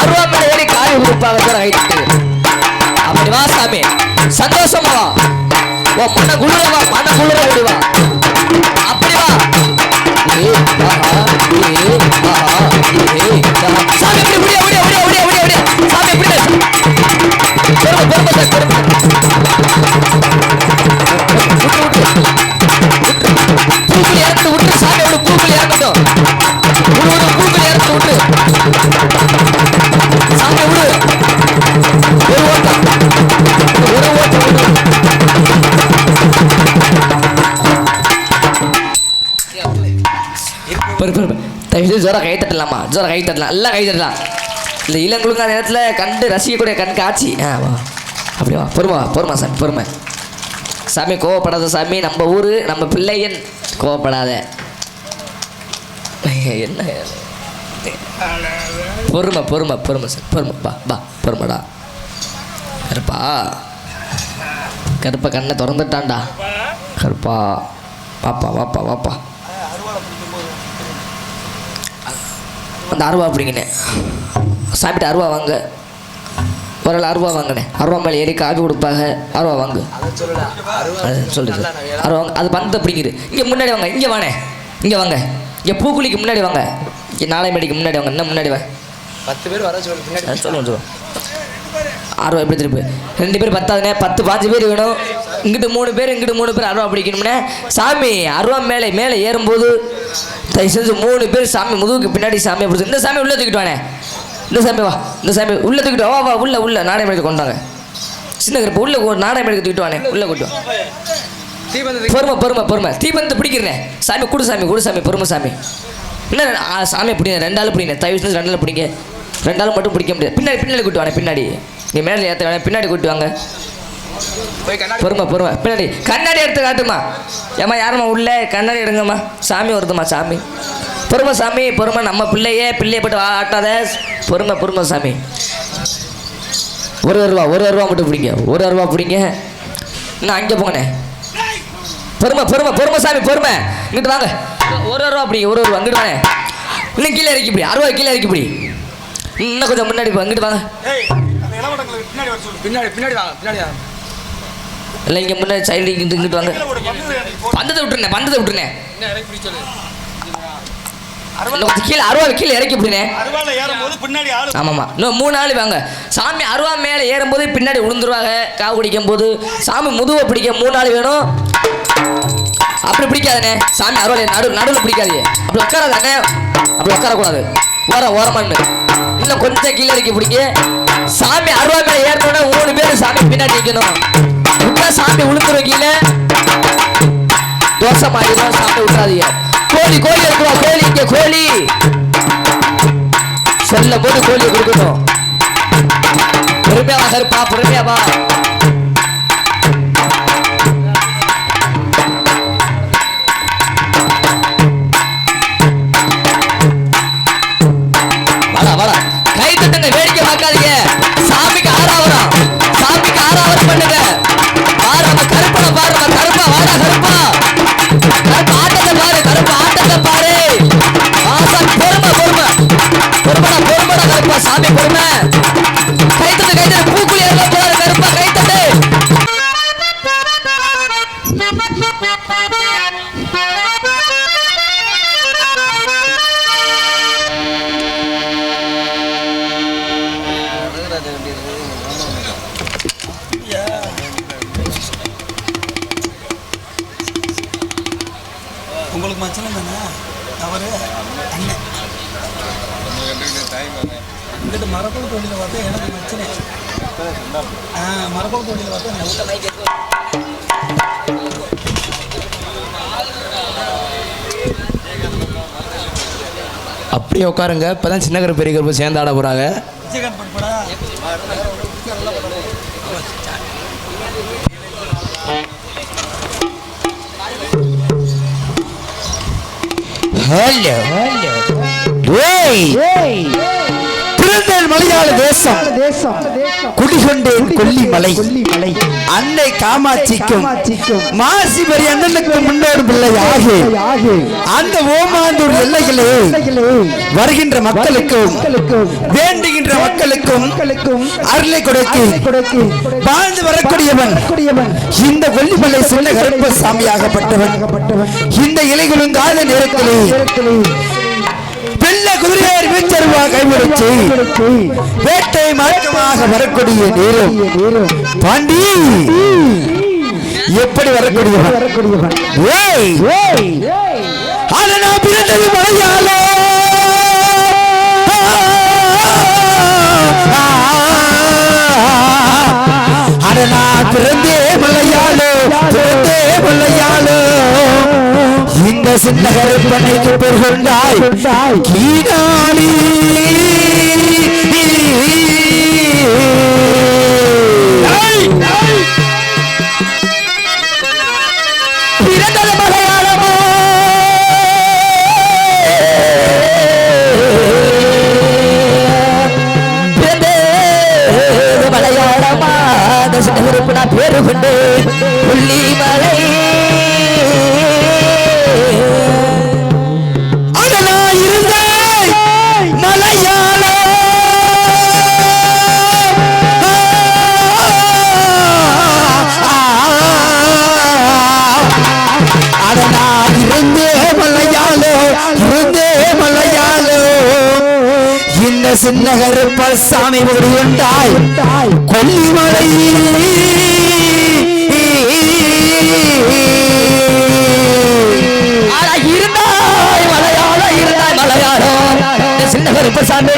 [SPEAKER 3] அருவாமலை ஏறி காரி உறுப்பாக போற கைத்தட்டு அப்படி வா சாமி சந்தோஷமா மன குளிர ஓடிவா அப்படி வா சாமி எப்படி சாமி எப்படி பூக்குழி இறந்து விட்டு சாமியோட பூக்குழி இறங்கட்டும் பூக்குழி இறந்து விட்டு சாமி விடு ஒரு ஓட்டம் ஜோரா கை தட்டலாமா கை தட்டலாம் எல்லாம் கை தட்டலாம் இல்லை இளங்குழுங்க நேரத்தில் கண்டு ரசிக்கக்கூடிய கண் காட்சி அப்படி வா பொறுமா சாமி பொறுமை சாமி கோவப்படாத சாமி நம்ம ஊர் நம்ம பிள்ளையன் கோவப்படாத என்ன பொறுமை பொறுமை பொறுமை சார் பொறுமை பா பா பொறுமைடா. கருப்பா கருப்பா கண்ணை திறந்துட்டான்டா. கருப்பா வாப்பா வாப்பா வாப்பா. அந்த அருவா அப்படிங்கண்ணே சாப்பிட்டு அருவா வாங்க. ஒரு ஆள் அருவா வாங்கினே. அருவா மேலே ஏறி காப்பி கொடுப்பாங்க. அருவா வாங்கு சொல்லுது அருவா வாங்க. அது பந்தத்தை பிடிக்குது. இங்கே முன்னாடி வாங்க. இங்கே வானே இங்கே வாங்க. இங்கே பூக்குழிக்கு முன்னாடி வாங்க. இங்கே நாளை மேடிக்கு முன்னாடி வாங்க. இன்னும் முன்னாடி வா. 10 பேர் வர சொல்லுங்க. சொல்லுவோம் அருவா எப்படி திருப்பி 2 பேர் 10 5 பேர் வேணும். இங்கிட்டு 3 பேர் இங்கிட்டு 3 பேர் அருவா பிடிக்கணும்னே. சாமி அருவா மேலே மேலே ஏறும்போது தயவு செஞ்சு 3 பேர் சாமி முதுகுக்கு பின்னாடி சாமியை பிடிச்சி இந்த சாமி உள்ளே தூக்கிட்டு வானே. இந்த சாமி வா. இந்த சாமி உள்ளே தூக்கிட்டு வா. வா உள்ள உள்ள நாடகம் எடுத்து கொண்டாங்க. சின்ன கருப்பு உள்ள நாடகம் எடுத்து தூக்கிட்டு வானே. உள்ளே கூட்டு பொறுமை பொறுமை பொறுமை. தீபந்தத்தை பிடிக்கிறேன் சாமி. கூடு சாமி கூடு சாமி பொறுமை சாமி. என்ன சாமியை பிடிங்க. 2 ஆள் பிடிங்க. தயவு செஞ்சு 2 ஆள் பிடிங்க. 2 ஆள் மட்டும் பிடிக்க முடியாது. பின்னாடி பின்னாடி கூட்டு வானே. பின்னாடி நீ மேலே ஏற்ற வேணா. பின்னாடி கூட்டு வாங்க. பொறுமை பொறுமை. பின்னாடி கண்ணாடி எடுத்து காட்டுமா. ஏம்மா யாரும்மா உள்ள கண்ணாடி எடுங்கம்மா. சாமி வருதுமா சாமி. பொறுமை சாமி பொறுமை. நம்ம பிள்ளையே போட்டு ஆட்டாத. பொறுமை பொறுமை சாமி. ஒரு ரூபா மட்டும் பிடிங்க. 1 ரூபா பிடிங்க. இன்னும் அங்கே போங்கண்ணே. பொறுமை பொறுமை பொறுமை சாமி பொறுமை. இங்கிட்டு வாங்க. 1 ரூபா பிடிங்க. 1 ரூபா அங்கிட்டு வாங்க. இன்னும் கீழே இறக்கி பிடி. 60 கீழே இறக்கி பிடி. இன்னும் கொஞ்சம் முன்னாடி இங்கிட்டு வாங்க. பின்னாடி பின்னாடி வாங்க. பின்னாடி வாங்க. இல்லை இங்கே முன்னாடி சைடு இங்கிட்டு வாங்க. பந்தத்தை விட்டுருனே. கீழே 60 கீழே இறக்கி விடுனே. ஆமாம்மா இன்னும் 3 ஆள் வாங்க. சாமி அருவா மேலே ஏறும்போது பின்னாடி விழுந்துருவாங்க. காவு குடிக்கும் போது சாமி முதுவை பிடிக்க 3 ஆள் வேணும். அப்படி பிடிக்காதண்ணே. சாமி அருவா நடுவில் பிடிக்காதீங்க. அப்படி உட்காராதானே. அப்படி உட்காரக்கூடாது. ஓரமான்னு இன்னும் கொஞ்சம் கீழே இறக்கி பிடிக்க. சாமி அருவா மேலே ஏறணும்னா 3 பேர் சாமி பின்னாடி நிற்கணும். விட்டா சாமி விழுந்துரும் கீழே. தோசமாயிடும். சாமி விட்டுறாதீங்க. கோழி இருக்குவா. கோழி இங்கே கோழி சொல்லும் போது கோழியை கொடுக்கணும். பொறுமையா வா கருப்பா பொறுமையா வா. வாடா கை தட்டுங்க. வேடிக்கை பார்க்காதீங்க. சாமிக்கு ஆராவரம் பண்ணுங்க. பாரு கருப்பனை பாரு. கருப்பா வாடா கருப்பா. கருப்பா ஆட்டத்தை பாரு. கருப்பா ஆட்டத்தை பாரு. பொறுமை பொறுமை பொறுமைடா பொறுமைடா கருப்பா. சாமி பொறுமை. கைத்தட்டு பூக்குழி ஏறலாம் போறாரு கருப்பா. கைத்தட்டு
[SPEAKER 1] உங்களுக்கு மச்சனம் தானே தவறு அண்ணன். இங்கிட்ட மரக்கோள் தொழில பார்த்தா எனக்கு மச்சனே. மரக்கோள் தொழில பார்த்தா அப்படியே உட்காருங்க. இப்பதான் சின்ன கருப்பு பெரிய கருப்பு சேர்ந்து ஆட போறாங்க. திருநெல் மலையாள தேசம் குடிகொண்டேன் கொல்லிமலை. அன்னை காமாட்சிக்கும் மாசிபரி அண்ணனுக்கு முன்னோடு பிள்ளையாகி அந்த ஓமாந்தூர் எல்லைகளே வருகின்ற மக்களுக்கும் வேண்டுகின்ற மக்களுக்கும் அருளை கொடுக்கு வாழ்ந்து வரக்கூடியவன் இந்த கொல்லிமலை சின்ன கருப்ப சாமியாகப்பட்டவன். இந்த இலைகளும் கால நேரத்திலே வெள்ள குதிரையார் வீச்சருவா கைவிடுச்சு வேட்டை மார்க்கமாக வரக்கூடிய நேரம் பாண்டி எப்படி வரக்கூடியவன். அதனா பிறந்தது மலையாளோ. அதனா பிறந்தே மலையாளோ. இந்த சின்ன கருப்பனைக்கு பெருகொண்டாய் கீழாளி. பிறந்தது மலையாளமோ. நான் இருந்தே மலையாளோ இந்த சின்ன கருப்பசாமி ஒரு உண்டாய் கொல்லிமலை
[SPEAKER 3] மலையாளோ சின்ன கருப்பசாமி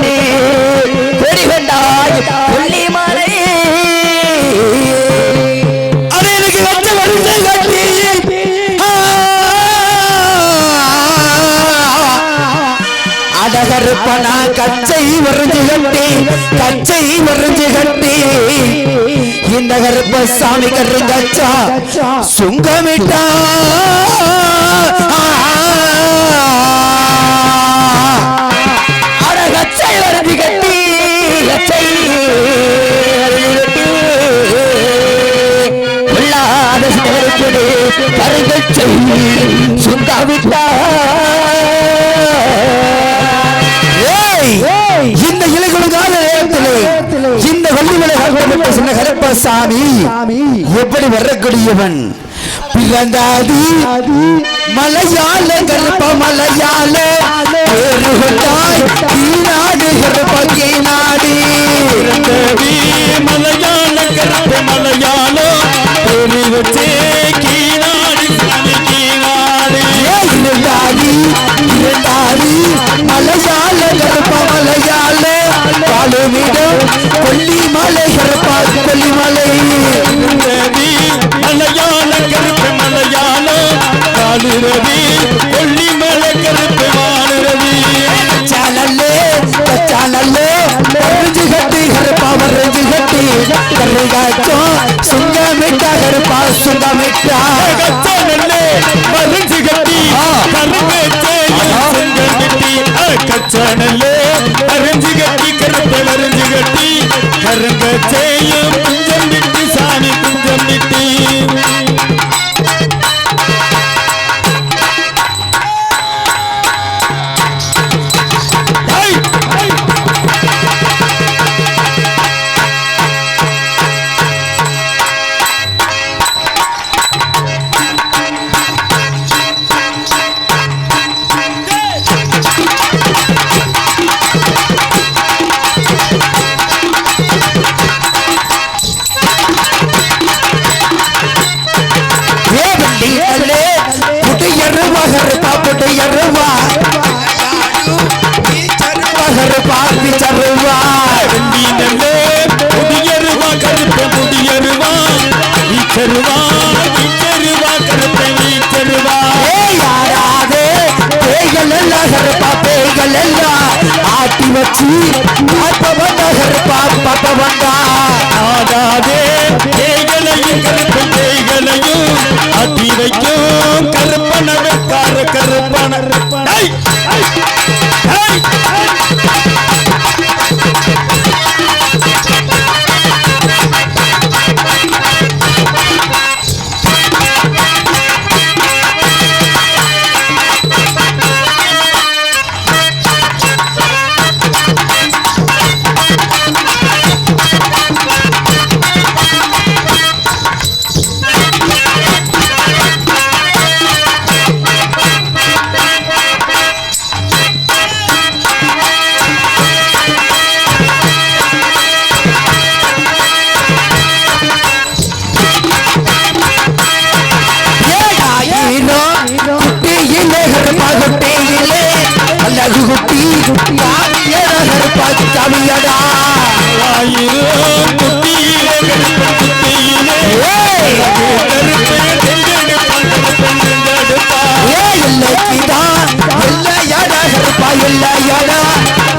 [SPEAKER 3] கொடி கொண்டாய் கொல்லிமலை
[SPEAKER 1] அது எனக்கு வச்ச வருஷ கட்டி அடகருப்பனா கச்சை வரைஞ்சு கட்டி இந்த கருப்பசாமி கருங்கச்சா சுங்கமிட்டா
[SPEAKER 3] கச்சை வரைஞ்சு கட்டி கச்சை உள்ளாத சிறுக்குடி கருங்கச்சை சுங்கமிட்டா
[SPEAKER 1] இந்த இலைகளுக்கான நேரத்திலே இந்த கொல்லிமலை சின்ன கருப்பசாமி எப்படி வரக்கூடியவன் பிறந்தாதி மலையாள கருப்ப மலையாள பேரு கொண்டாய் நாடு கருப்பகை நாடு மலையாள கருப்ப மலையாள பேரு வச்சே கீநாடு கீநாடு இருந்தாடி மலையாள கருப்ப மலையாள பாலுமிடம் கொல்லிமலை கருப்பா கொல்லிமலை மலையாள கருப்ப மலையாள காலுரவி கொல்லிமலை கருப்ப மாலுரவி கச்சானல்லே வரைஞ்சு கட்டி கருப்பா வரைஞ்சு கட்டி கருகாச்சோ சுங்கமிட்டா கருப்பா சுங்கமிட்டா கச்சானல்லே வரைஞ்சு கட்டி கருகாச்சோ கச்சானல்லே வரைஞ்சு கட்டி கருப்பை வரைஞ்சு கட்டி கருங்கச்சேயும் குஞ்சம் விட்டு சாமி குஞ்சம் விட்டு ஆட்டி வச்சு பாப்ப வந்தா ஆடாதே தேய்களையும் கருப்பு தேய்களையும் ஆட்டி வைக்கும் கருப்பன கருப்பன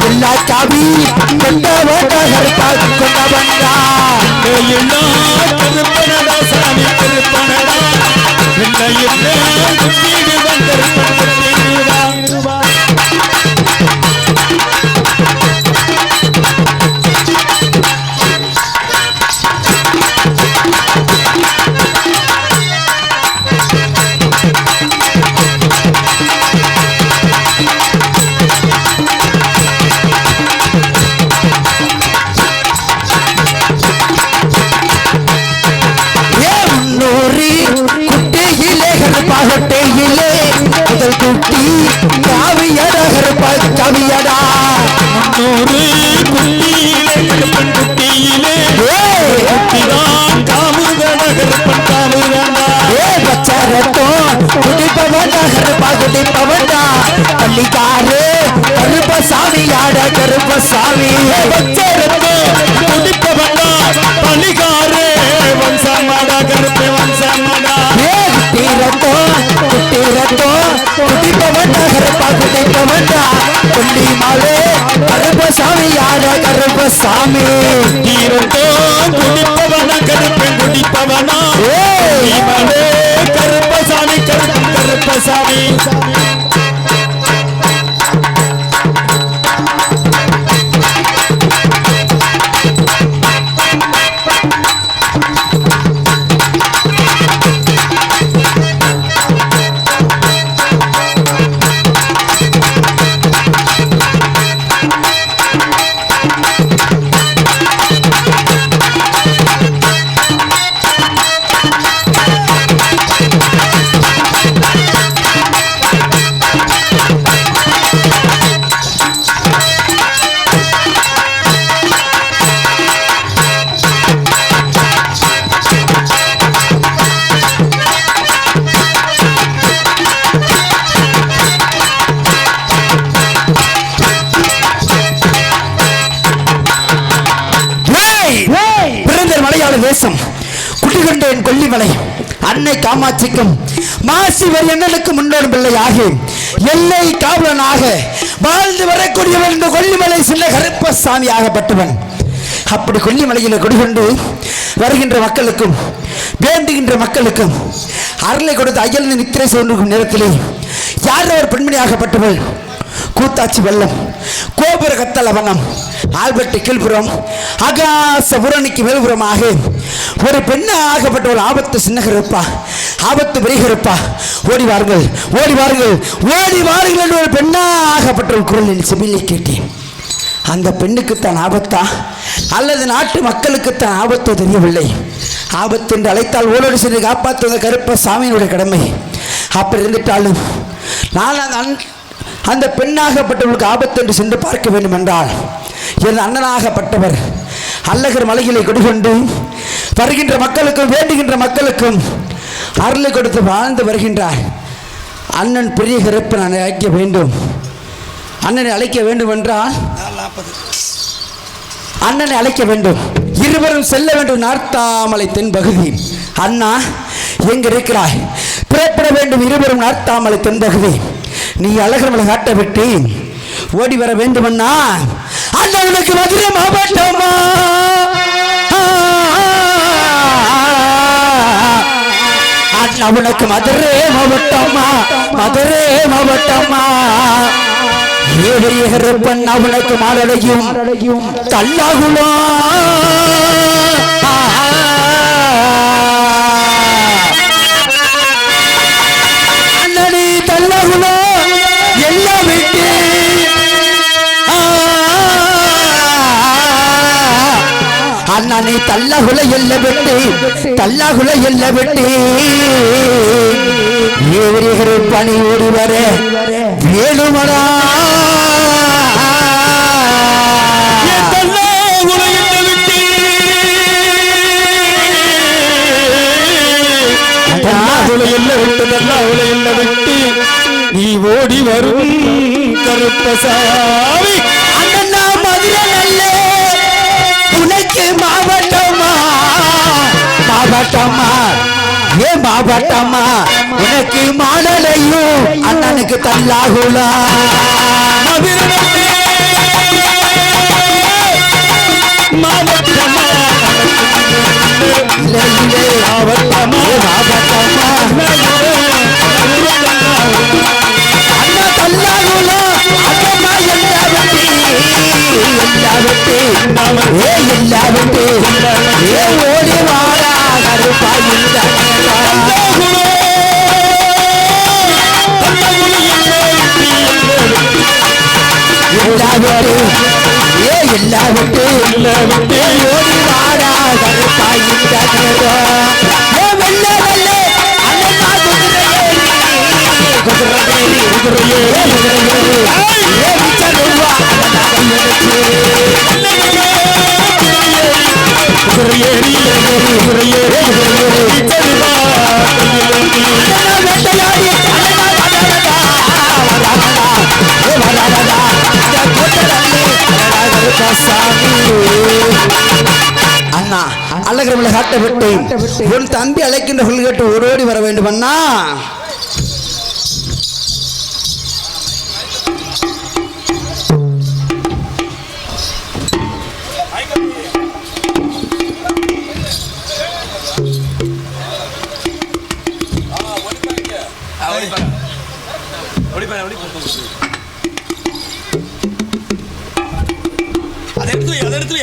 [SPEAKER 1] எல்லா சாவி கொண்ட கொண்ட வந்தா கருப்பனடா சாமி கருப்பனடா வந்தா கருப்பா குடிப்பவன்டா பள்ளிக்காரு கருப்பசாமி ஆட கருப்பசாமி குடிப்பவன்டா பள்ளிக்காரு வம்சமாடா கருப்பு வம்சமாடா குட்டிரத்தோ குட்டிரத்தோ குடிப்பவன்டா கருப்பா குடிப்பவன்டா கொல்லி மாலே கருப்பசாமி ஆட கருப்பசாமி குட்டிரத்தோ குடிப்பவனா கருப்பு குடிப்பவனா மாலே கருப்பசாமி கருப்பு கருப்பசாமி தேசம் குட்டிகொண்டேன் கொல்லிமலை அன்னை காமாட்சிக்கும் மாசி வரியண்ணனுக்கு முன்னோடு பிள்ளை ஆகி எல்லை காவலனாக வாழ்ந்து வரக்கூடியவன் இந்த கொல்லிமலை சின்ன கருப்பசாமி ஆகப்பட்டவன். அப்படி கொல்லிமலையில் குடிகொண்டு வருகின்ற மக்களுக்கும் வேண்டுகின்ற மக்களுக்கும் அருளை கொடுத்து அயல் நித்திரை சொல்லும் நேரத்திலே யார் ஒரு பெண்மணியாகப்பட்டவள் கூத்தாச்சி வெள்ளம் கோபுர கத்தல வனம் ஆல்பர்ட் கீழ்புறம் ஆகாச புரணிக்கு மேல்புறமாக ஒரு பெண்ணாகப்பட்ட ஒரு ஆபத்து சின்னகருப்பா ஆபத்து பெரியகருப்பா ஓடி வாருங்கள் ஓடி வாருங்கள் ஓடி வாருங்கள் என்று ஒரு பெண்ணாகப்பட்ட ஒரு குரலில் செவிலை கேட்டேன். அந்த பெண்ணுக்குத்தான் ஆபத்தா அல்லது நாட்டு மக்களுக்குத்தான் ஆபத்தோ தெரியவில்லை. ஆபத்து என்று அழைத்தால் ஓடோடு சென்று காப்பாற்றுவத கருப்பசாமியினுடைய கடமை. அப்படி இருந்துட்டாலும் நான் அந்த பெண்ணாகப்பட்டவர்களுக்கு ஆபத்து என்று சென்று பார்க்க வேண்டும் என்றால் என் அண்ணனாகப்பட்டவர் அல்லகர் மலையிலே குடிகொண்டு வருகின்ற மக்களுக்கும் வேண்டுகின்ற மக்களுக்கும் அருளை கொடுத்து வாழ்ந்து வருகின்றார் அண்ணன் பெரிய கருப்பன் அழைக்க வேண்டும். அண்ணனை அழைக்க வேண்டும் என்றால் அண்ணனை அழைக்க வேண்டும். இருவரும் செல்ல வேண்டும் நார்த்தாமலை தென்பகுதி. அண்ணா எங்க இருக்கிறாய்? புறப்பட வேண்டும் இருவரும் நார்த்தாமலை தென்பகுதி. நீ அழகர் மலை காட்ட விட்டு ஓடி வர வேண்டுமண்ணா. அண்ணா உனக்கு மதுரை மாவட்டமா அண்ணா உனக்கு மதுரை மாவட்டமா மதுரை மாவட்டமா ஏழையகருப்பன் அவனுக்கு மாலடையும் தல்லாகுலோ அண்ணனி தல்லாகுலோ எல்லாம் விட்டு அண்ணனி தல்லாகுல எல்ல விட்டு தல்லாகுல எல்ல விட்டு ஏழையகருப்பணி ஓடி வர வேலுமடா நீ ஓடி வரும் கருப்பசாமி அண்ணா மதுரை நல்ல உனக்கு மாவட்டமா மாவட்டமா ஏ மாவட்டமா உனக்கு மாடலையும் அண்ணனுக்கு தல்லாகுலா மதுரை மாவட்டமா மாவட்டமா அண்ணா தல்லாகுலா அண்ணா எல்லாவற்று ஏ ஓடி வாரா கருப்பாயின் எல்லாவற்று ஓடி வாரா கருப்பாயின் வெள்ள வெள்ள அண்ணா குதிரை நகரமில் காட்டப்பட்டேன். உன் தம்பி அழைக்கின்ற சொல் கேட்டு ஓடோடி வர வேண்டும் அண்ணா.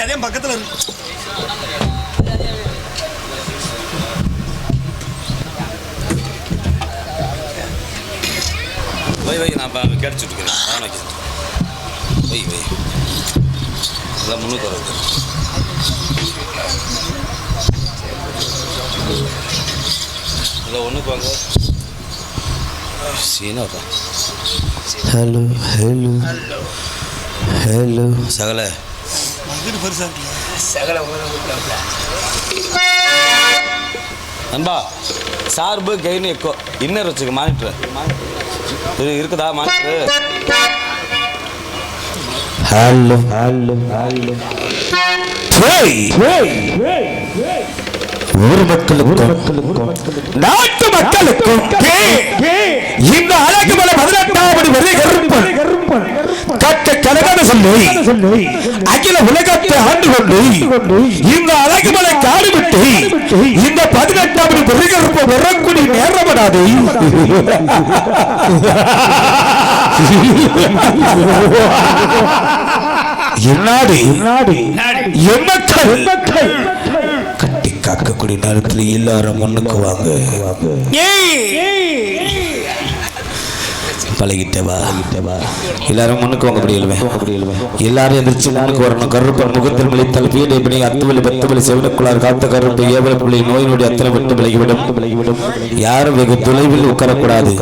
[SPEAKER 5] அதே பக்கத்துல இருக்கு. வை நான் கேட்டுச்சுட்டு இருக்கிறேன். வை எல்லாம் முன்னுக்கு வருது. இல்லை ஒன்றுக்கு வாங்க. சீனாப்பா.
[SPEAKER 1] ஹலோ ஹலோ ஹலோ
[SPEAKER 5] சகல நண்பா சார்பு கெயின் எக்கோ இன்னர் வச்சுக்க மானிட்டர் இருக்குதா மானிட்டர்.
[SPEAKER 1] ஹலோ ஹலோ ஹலோ ஊர் மக்களுக்கும் நாட்டு மக்களுக்கும் இந்த அழகுமலை 18ஆவது வரை கட்ட கலகான சொல்லி அகில உலகத்தை ஆண்டு கொண்டு இந்த அழகுமலை காடு விட்டு இந்த 18ஆவது விருகற்ப வரக்கூடிய நேரமடாது. கட்டி காக்கக்கூடிய நேரத்தில் எல்லாரும் முன்னுக்கு வாங்க. பழகிட்டவா எல்லாரும் முன்னுக்கு வாங்க முடியலுமே. எல்லாரும் எதிர்த்து முன்னுக்கு வரணும். கருப்பன் முகத்தில் மலித்தால் பீடை அத்துவலி 10 வலி செவனுக்குள்ளார் காத்த கருப்பு ஏவல பிள்ளை நோயினுடைய அத்தனை விட்டு விலகிவிடும். யாரும் வெகு தொலைவில் உட்காரக்கூடாது.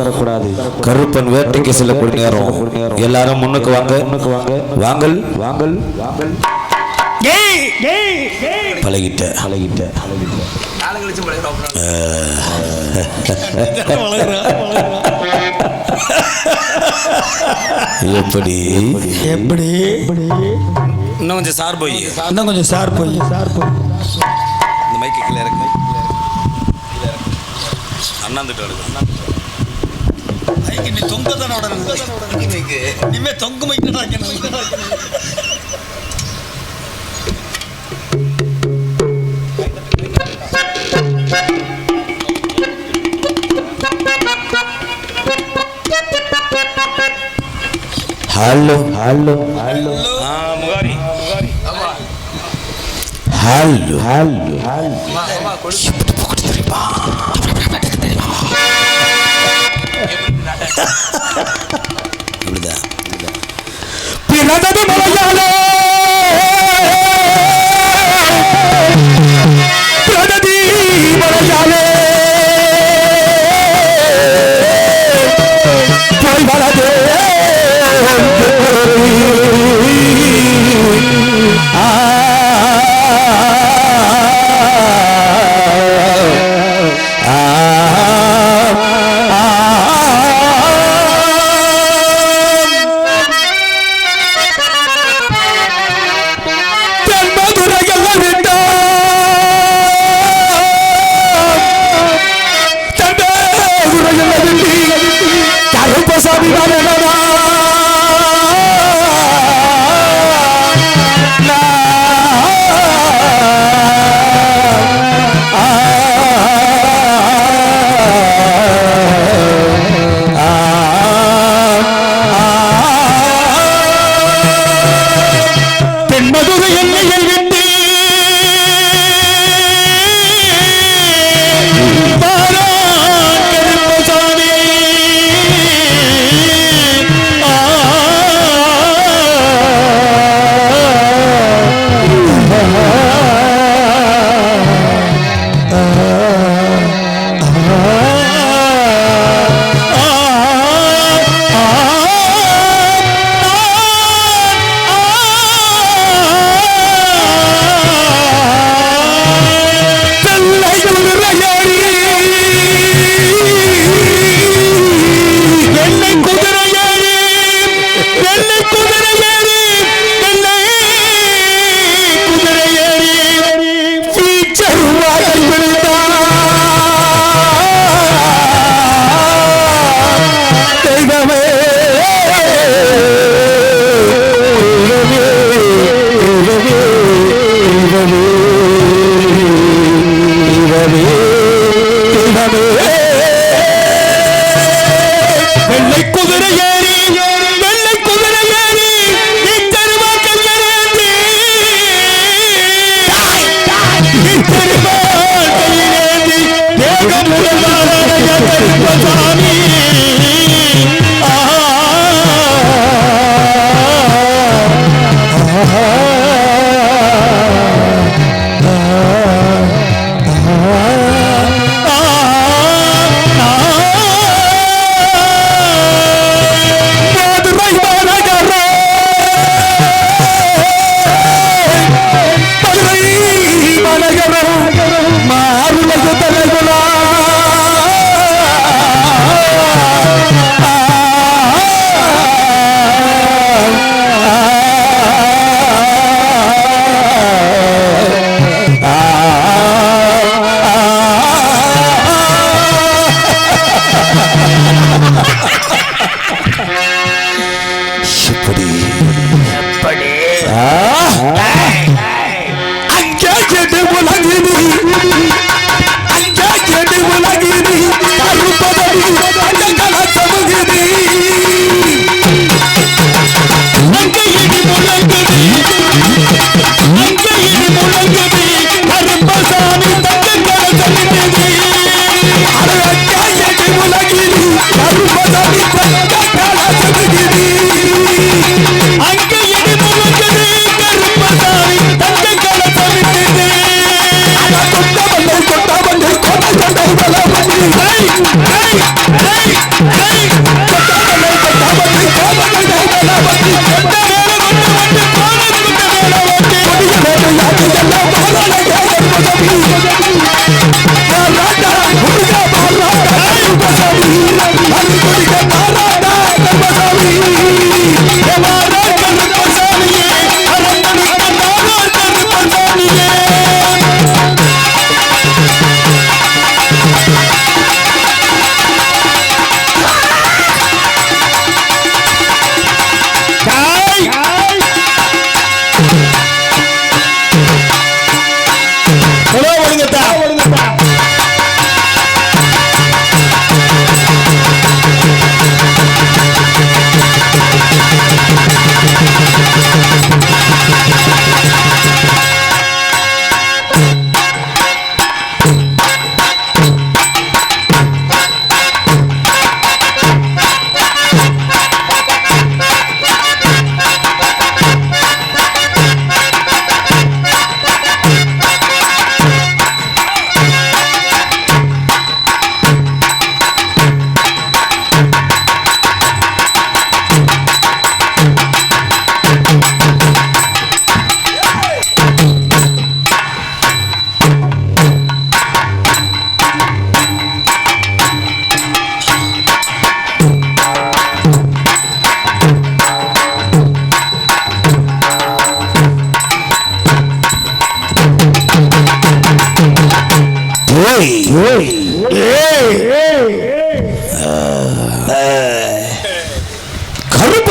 [SPEAKER 1] கருப்பன் வேட்டைக்கு செல்லக்கூடிய நேரம். எல்லாரும் முன்னுக்கு வாங்க. வாங்கல் வாங்கல் வாங்கல். பழகிட்ட எப்படி எப்படி
[SPEAKER 5] இன்னும் கொஞ்சம் சார் போய் இந்த மைக்கு கீழே இறக்கு. அண்ணாந்துட்டு எடுக்கும். நீ தொங்க தானே இனிமே தொங்கு மைக்கு
[SPEAKER 1] ஹலோ ஹலோ ஹலோ
[SPEAKER 5] முகாரி
[SPEAKER 1] ஹலோ ஹலோ பிறந்தது மலையாளே பிரகதி மலையாளே போய் வளதே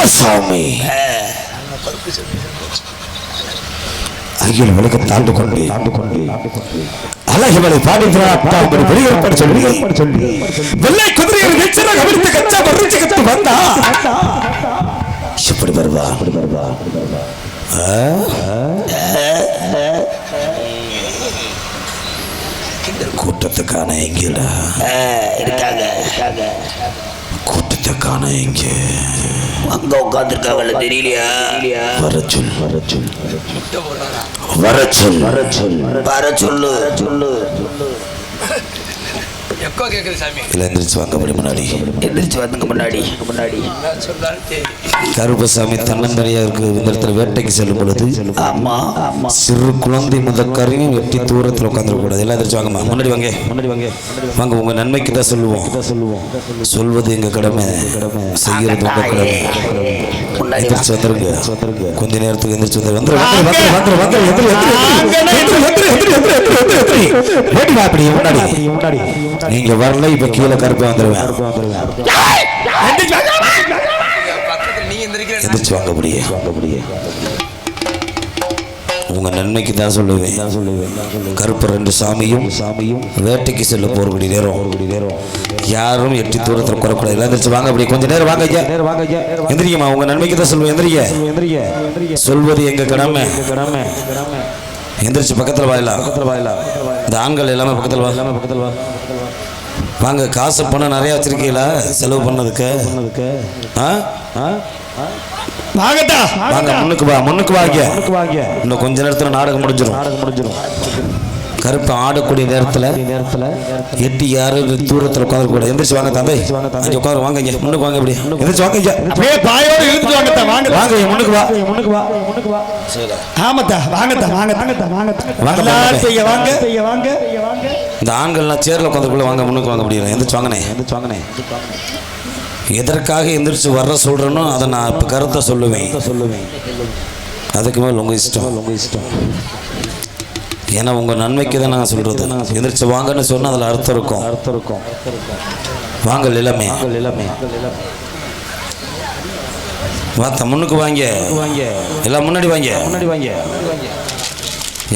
[SPEAKER 1] கருப்பசாமி அகில் விளக்க தாண்டு கொண்டு அழகுமலை பாடிப்படி பெரியப்படி சொல்லி வெள்ளை குதிரையில் நெச்சர கவிழ்த்து கச்சா வரிச்சு கத்து வந்தா இப்படி வருவா கூட்டத்துக்கான எங்கேல
[SPEAKER 3] இருக்காங்க
[SPEAKER 1] கூட்டத்துக்கான எங்க
[SPEAKER 3] அங்க உட்காந்துருக்காங்கல்ல தெரியலையா
[SPEAKER 1] வர சொல்லு
[SPEAKER 5] எப்போ கேட்குது சாமி
[SPEAKER 1] இல்லை எந்திரிச்சு வாங்க அப்படி முன்னாடி கருப்பசாமி தன்னந்தனியா இருக்கு இந்த இடத்துல வேட்டைக்கு செல்லும் பொழுது
[SPEAKER 3] ஆமா
[SPEAKER 1] சிறு குழந்தை முதற்கரையும் வெட்டி தூரத்தில் உட்காந்துருக்கூடாது எல்லாம் எந்திரிச்சு வாங்கம்மா முன்னாடி வாங்க உங்க நன்மைக்கு தான் சொல்லுவோம் சொல்வது எங்க கடமை செய்யறது உங்க கடமை எந்திரிச்சு வந்துருங்க கொஞ்ச நேரத்துக்கு எந்திரிச்சு வந்துரு முன்னாடி நீங்க வரல இப்ப கீழே கருப்பை வந்துருவேன் எந்திரிச்சு வாங்க அப்படியே உங்க நன்மைக்கு தான் சொல்லுவேன் கருப்பு 2 சாமியும் வேட்டைக்கு செல்ல போறபடி நேரம் யாரும் எட்டி தூரத்தில் குறக்கூடாது எந்திரிச்சு வாங்க அப்படி கொஞ்ச நேரம் வாங்க எந்திரிக்கமா உங்க நன்மைக்கு தான் சொல்லுவேன் எந்திரிக்க சொல்வது எங்க கடமை எந்திரிச்சு பக்கத்தில் வாயிலாம் இந்த ஆண்கள் எல்லாமே பக்கத்தில் வாங்க காசு பணம் நிறைய வச்சிருக்கீங்களா செலவு பண்ணதுக்கு வாங்க முன்னுக்கு வாங்க இன்னும் கொஞ்ச நேரத்தில் நாடகம் முடிஞ்சிடும் கருப்பு ஆடக்கூடிய நேரத்தில் எட்டி யாரும் தூரத்தில் உட்காந்து கூட எந்திரிச்சு வாங்க தந்தை உட்காந்து வாங்க முன்னுக்கு வாங்க இப்படி எந்திரிச்சு வாங்க அப்படியே பாயோடு இழுத்து வாங்க முன்னுக்கு வா ஆமாத்தா வாங்க இந்த ஆண்கள்லாம் சேர்ல உட்காந்துக்குள்ள வாங்க முன்னுக்கு வாங்க முடியல எந்திரிச்சு வாங்கனே எதற்காக எந்திரிச்சு வர்ற சொல்றேனோ அதை நான் இப்போ கருத்தை சொல்லுவேன் அதுக்கு மேல் உங்க இஷ்டம் ஏன்னா உங்க நன்மைக்கு தான் நான் சொல்றது எந்திரிச்சு வாங்கன்னு சொன்னா அதுல அர்த்தம் இருக்கும் வாங்க எல்லாமே வாத்த முன்னுக்கு வாங்க எல்லாம் முன்னாடி வாங்க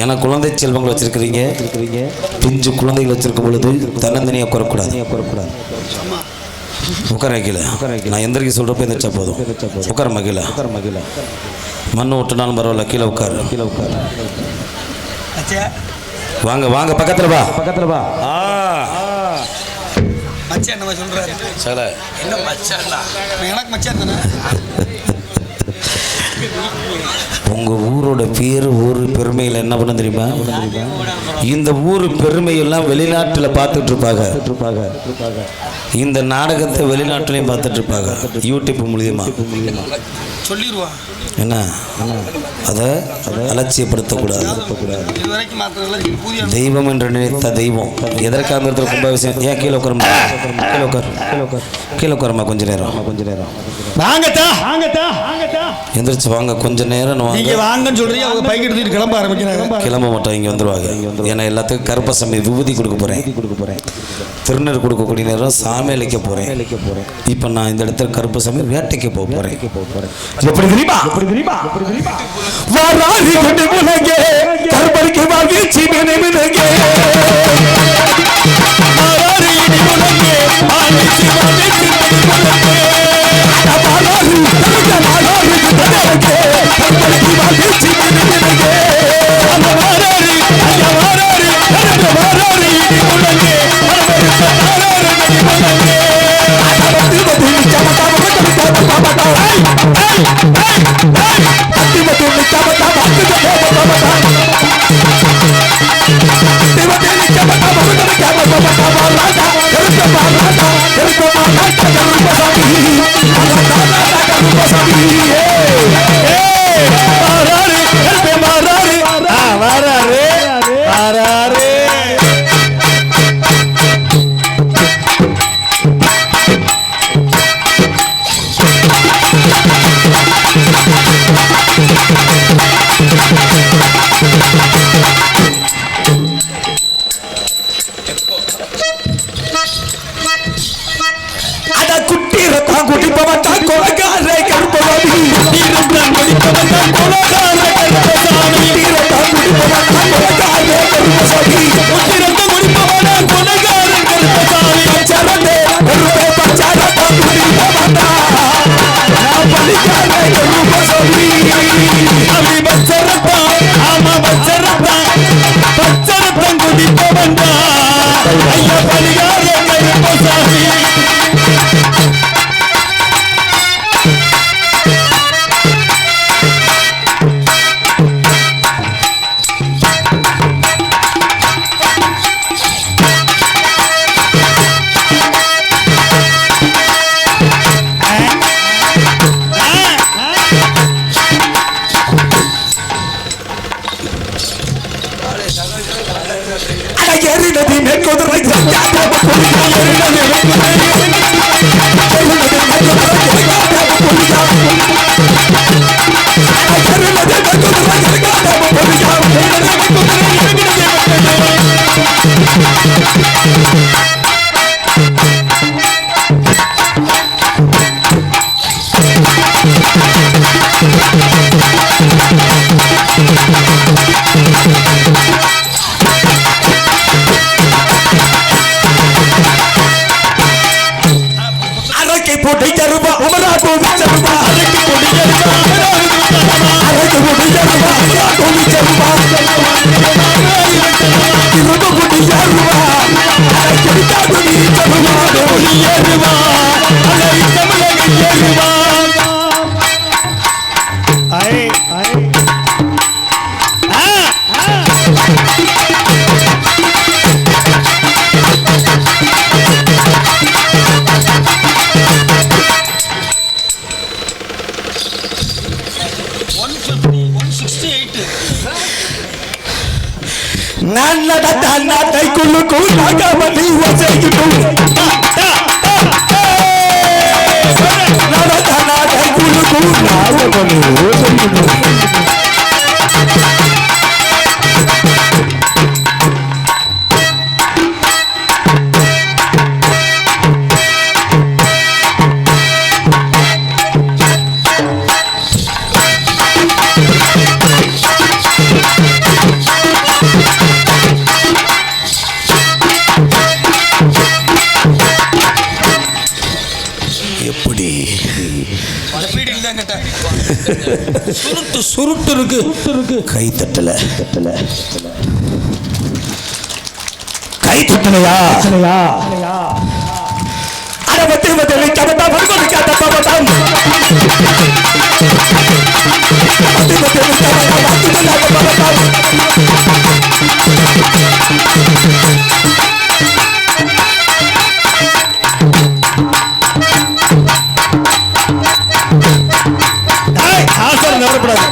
[SPEAKER 1] ஏன்னா குழந்தை செல்வங்கள் வச்சிருக்கிறீங்க பிஞ்சு குழந்தைகள் வச்சிருக்கும் பொழுது தன்னந்தனியாக குறக்கூடாது உட்கார வைக்கல நான் எந்திரிக்க சொல்றப்ப எந்திரிச்சா போதும் உட்கார மகிழ மண்ணு விட்டுனாலும் பரவாயில்ல கீழே உட்காரு வாங்க பக்கத்துல வா
[SPEAKER 5] மச்சான் நம்ம சொல்றாரு சல என்ன மச்சான் எனக்கு மச்சான் தானே
[SPEAKER 1] உங்க ஊரோட ஊர் பெருமையில் என்ன பண்ண தெரியுமா இந்த ஊர் பெருமையெல்லாம் வெளிநாட்டில் பார்த்துட்டு இருப்பாங்க இந்த நாடகத்தை வெளிநாட்டிலையும் பார்த்துட்டு இருப்பாங்க யூடியூப் மூலியமா
[SPEAKER 5] சொல்லிடுவா
[SPEAKER 1] என்ன அதை அலட்சியப்படுத்தக்கூடாது தெய்வம் என்று நினைத்த தெய்வம் எதற்காக ரொம்ப விஷயம் ஏன் கீழே உட்காரமா கொஞ்ச நேரம் எந்திரிச்சு வாங்க கொஞ்ச நேரம் கிளம்ப மாட்டோம் இங்க வந்துருவாங்க ஏன்னா எல்லாத்துக்கும் கருப்பசாமி விபூதி கொடுக்க போறேன் திருநெல் கொடுக்கக்கூடிய நேரம் சாமி அழைக்க போறேன் இப்ப நான் இந்த இடத்துல கருப்பசாமி வேட்டைக்கு போறேன் எப்படி தெரியுமா வாராதி கொண்டு முழங்கே கருப்பருக்கு வாழ்ச்சி மினமினங்கே வாராதி இடி முழங்கே வாழ்ச்சி மினமினங்கே வாராதி கருப்பருக்கு வாழ்ச்சி மினமினங்கே வாராதி இடி முழங்கே கருப்பருக்கு வாழ்ச்சி மினமினங்கே அமரா கோவி செல்வா அழைக்கு கொடியருவா அழைக்கு கொடியருவா கோவி செல்வா திரும்ப கொடியருவா அழைக்கு கொடி செல்வா கொடியருவா அழைக்கு கொடியருவா ஐ நான் நடந்த நாட்டை குழுக்கு நாகமணி வசைக்கும் நடந்த நாட்டை குழுக்கு நாகமணி வசைக்கும் எப்படி சுருட்டு சுருட்டு இருக்கு கை தட்டல கை தட்டலையா அடவத்தி மதலை கபடா பர்கோதி காட்ட பாபதாம் அடவத்தி மதலை கபடா பாபதாம் ஆசர் நவரப்படாது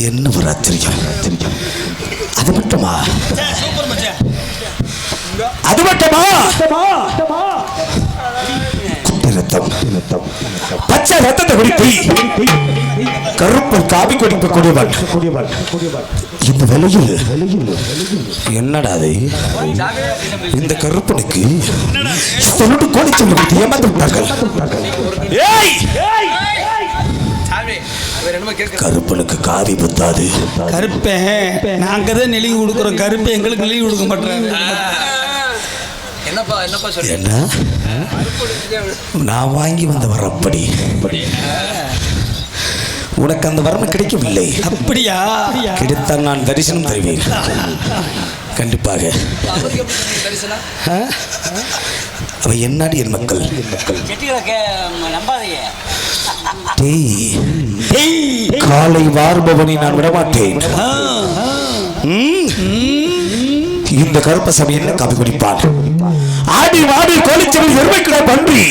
[SPEAKER 1] என்ன ஒரு ஆச்சரியம் அது மட்டுமா ரத்தம் பச்சை ரத்தத்தை குடித்து கருப்பு காபி குடிக்கக்கூடியவள் இந்த வேளையில் என்னடா அது இந்த கருப்பனுக்கு சொல்லிட்டு கோடி சொல்லி கொடுத்து ஏமாந்து விட்டார்கள் கருப்பனுக்கு காவி பத்தாது
[SPEAKER 6] கருப்பேன் நாங்க தான் நெளிவு கொடுக்குறோம் கருப்பை எங்களுக்கு நெளிவு கொடுக்க மாட்டேன்
[SPEAKER 1] என்ன நான் வாங்கி வந்த வரம் அப்படி உனக்கு அந்த வரம் கிடைக்கவில்லை
[SPEAKER 6] அப்படியா
[SPEAKER 1] கிடைத்தால் நான் தரிசனம் தருவேன் கண்டிப்பாக அவ என்னாடி என் மக்கள் காலை வார்பவனை நான் விடமாட்டேன் இந்த கருப்பசாமி என்ன காப்பி குடிப்பான் ஆடி வாடி கோலிச்சல் எருமைக்கிட பன்றி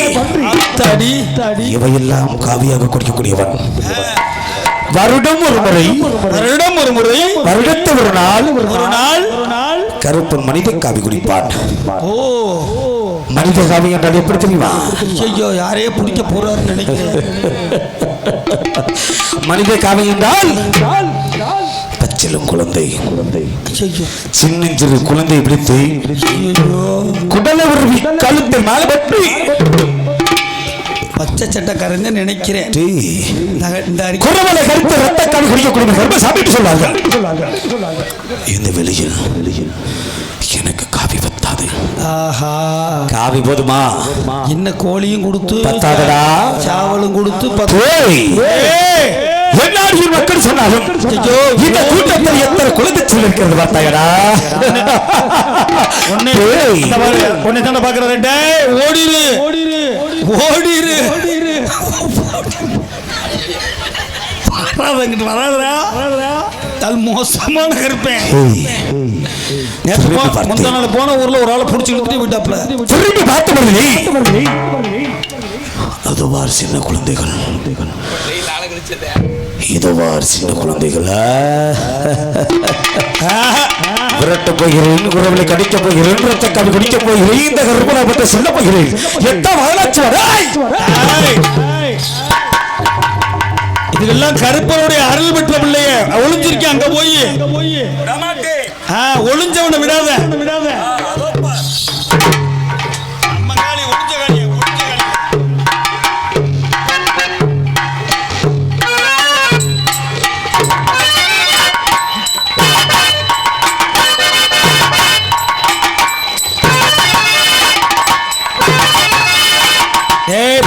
[SPEAKER 1] இவையெல்லாம் காவியாக குடிக்கக்கூடியவன் வருடம் ஒரு முறை வருடத்து ஒரு நாள் கருப்பன் மனித காவி குடிப்பான் மனித காவி என்றால் எப்படி தெரியுமா
[SPEAKER 6] ஐயோ யாரையே பிடிக்க போறாருன்னு நினைக்கிறேன்
[SPEAKER 1] மனித காவி என்றால் பச்சிலும் குழந்தை சின்னஞ்சிறு குழந்தை பிடித்து குடலை உருவி கழுத்தை மேல பற்றி
[SPEAKER 6] பச்சை சட்டக்காரங்க நினைக்கிறேன்
[SPEAKER 1] குறவலை கருத்து ரத்த காவி குடிக்கக்கூடிய கர்ப்பசாமி சொல்வார்கள் இந்த வெளியில் எனக்கு காவி பத்தாது காவி போதுமா
[SPEAKER 6] என்ன கோழியும் கொடுத்து
[SPEAKER 1] பத்தாதடா
[SPEAKER 6] சாவலும் கொடுத்து
[SPEAKER 1] என்னாடியும் மக்கள் சொன்னாலும் இந்த கூட்டத்தில் எத்தனை குழந்தை சொல்லிருக்கிறது பார்த்தாயடா
[SPEAKER 6] உன்னை தானே பாக்குறேன் ஓடிரு ஓடிரு மோசமான கருப்பேன் முந்தா நாள் போன ஊர்ல ஒரு ஆளை பிடிச்சி இழுத்துட்டு விட்டாப்ல
[SPEAKER 1] திரும்பி பார்த்து அதுவார் சின்ன குழந்தைகள் இதுவார் சின்ன குழந்தைகளா விரட்ட போகிறேன் குரவலை கடிக்க போகிறேன் ரத்த காவி குடிக்க போகிறேன் இந்த கருப்பனை பற்றி சொல்ல போகிறேன் எத்தனை வரலாற்று
[SPEAKER 6] இதெல்லாம் கருப்பனுடைய அருள் பெற்ற பிள்ளைய ஒளிஞ்சிருக்கேன் அங்க போய் ஒளிஞ்சவனை விடாத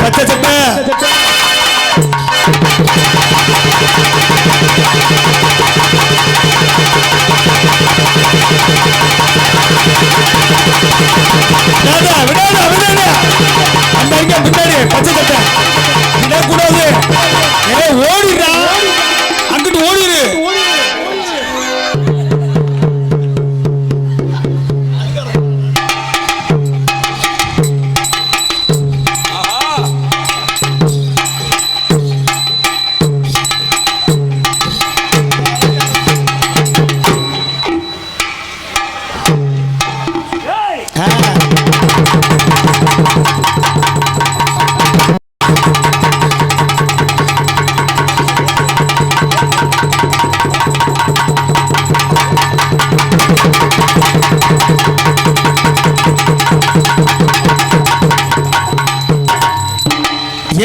[SPEAKER 1] பச்சை சட்டை அந்த இங்க பின்னாடி பச்சை சட்டை விடக்கூடாது. ஓடிடா, அங்கிட்டு ஓடிடு.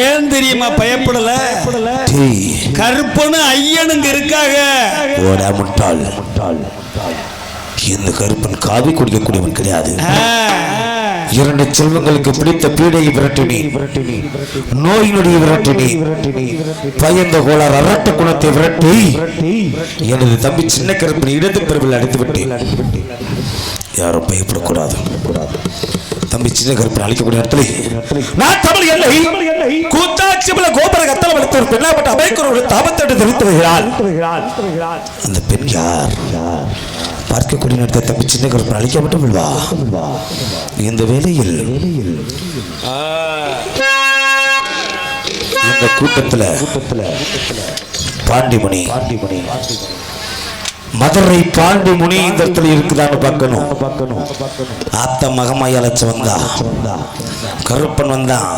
[SPEAKER 1] ஏன் தெரியுமா பயப்படல? கருப்பனு ஐயனுங்க இருக்காக.
[SPEAKER 7] முட்டாள், இந்த கருப்பன் காவி குடிக்கக்கூடியவன் கிடையாது. இரண்டு செல்வங்களுக்கு பிடித்த பீடையை விரட்டினி, நோய் நொடியை விரட்டினி, பயந்த கோளாறு அரட்ட குணத்தை விரட்டி எனது தம்பி சின்ன கருப்பனை இடது பிறவில் அடைத்து விட்டேன். யாரும் பயப்படக்கூடாது. தம்பி சின்ன கருப்பனை அழிக்கக்கூடிய இடத்துல நான் தமிழ் எல்லை கூத்தாட்சிபல கோபுர கத்தல வளர்த்த ஒரு பெண்ணாப்பட்ட அபயக்குறோடு தாபத்தோடு தெரிவித்து வருகிறாள். அந்த பெண் யார்? பார்க்கக்கூடிய நேரத்தை தம்பி சின்ன கருப்பனை அழிக்கப்பட்டு விடுவா. இந்த வேளையில் இந்த கூட்டத்தில் பாண்டிமணி மதுரை பாண்டிமுனி இந்த இடத்துல இருக்குதான்னு பார்க்கணும். ஆத்த மகமாய் அழைச்சு வந்தா, கருப்பன் வந்தான்.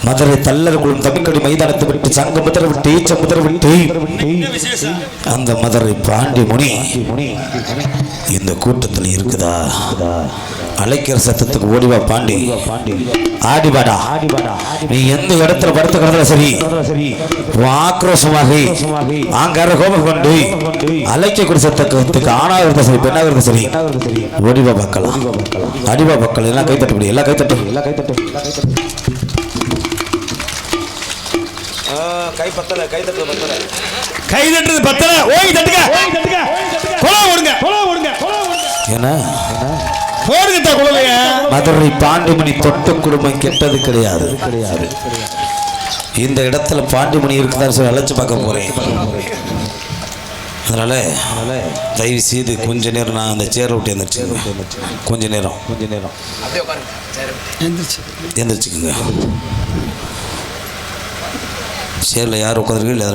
[SPEAKER 7] மதுரை தள்ளர் குளம் தமிழ்கடி மைதானத்தை விட்டு சங்க முதிர விட்டு ஈச்ச முதிர விட்டு அந்த மதுரை பாண்டிமுனி இந்த கூட்டத்தில் இருக்குதா? அழைக்கிற சத்தத்துக்கு ஓடிவா பாண்டி, ஆடிவாடா. நீ எந்த இடத்துல படுத்து கிடந்தாலும் சரி, ஆக்ரோஷமாக ஆங்கார கோபம் கொண்டு அழைக்கக்கூடிய சத்தத்துக்கு ஆணாக இருந்தா சரி, பெண்ணாக இருந்தா சரி, ஓடிவா பார்க்கலாம். அடிவா பார்க்கலாம். எல்லாம் கைத்தட்டு, எல்லாம் கைத்தட்டு, எல்லாம் கைத்தட்டு.
[SPEAKER 5] கை பத்தல, கை தட்டுறது பத்தல,
[SPEAKER 1] கை தட்டுறது பத்தல. ஓய் தட்டுங்க, கோலம் ஓடுங்க, கோலம் ஓடுங்க.
[SPEAKER 7] ஏன்னா
[SPEAKER 1] மதுரை பாண்டிமணி தொட்ட குடும்பம் கெட்டது கிடையாது.
[SPEAKER 7] இந்த இடத்துல பாண்டிமணி இருக்குதான் சொல்லி அழைச்சு பார்க்க போறேன். அதனால தயவு செய்து கொஞ்ச நேரம் நான் அந்த சேரை விட்டு எந்திரிச்சுக்கோங்க. கொஞ்ச நேரம் எந்திரிச்சுக்குங்க. சேரில் யார் உட்காந்துருக்கு இல்லை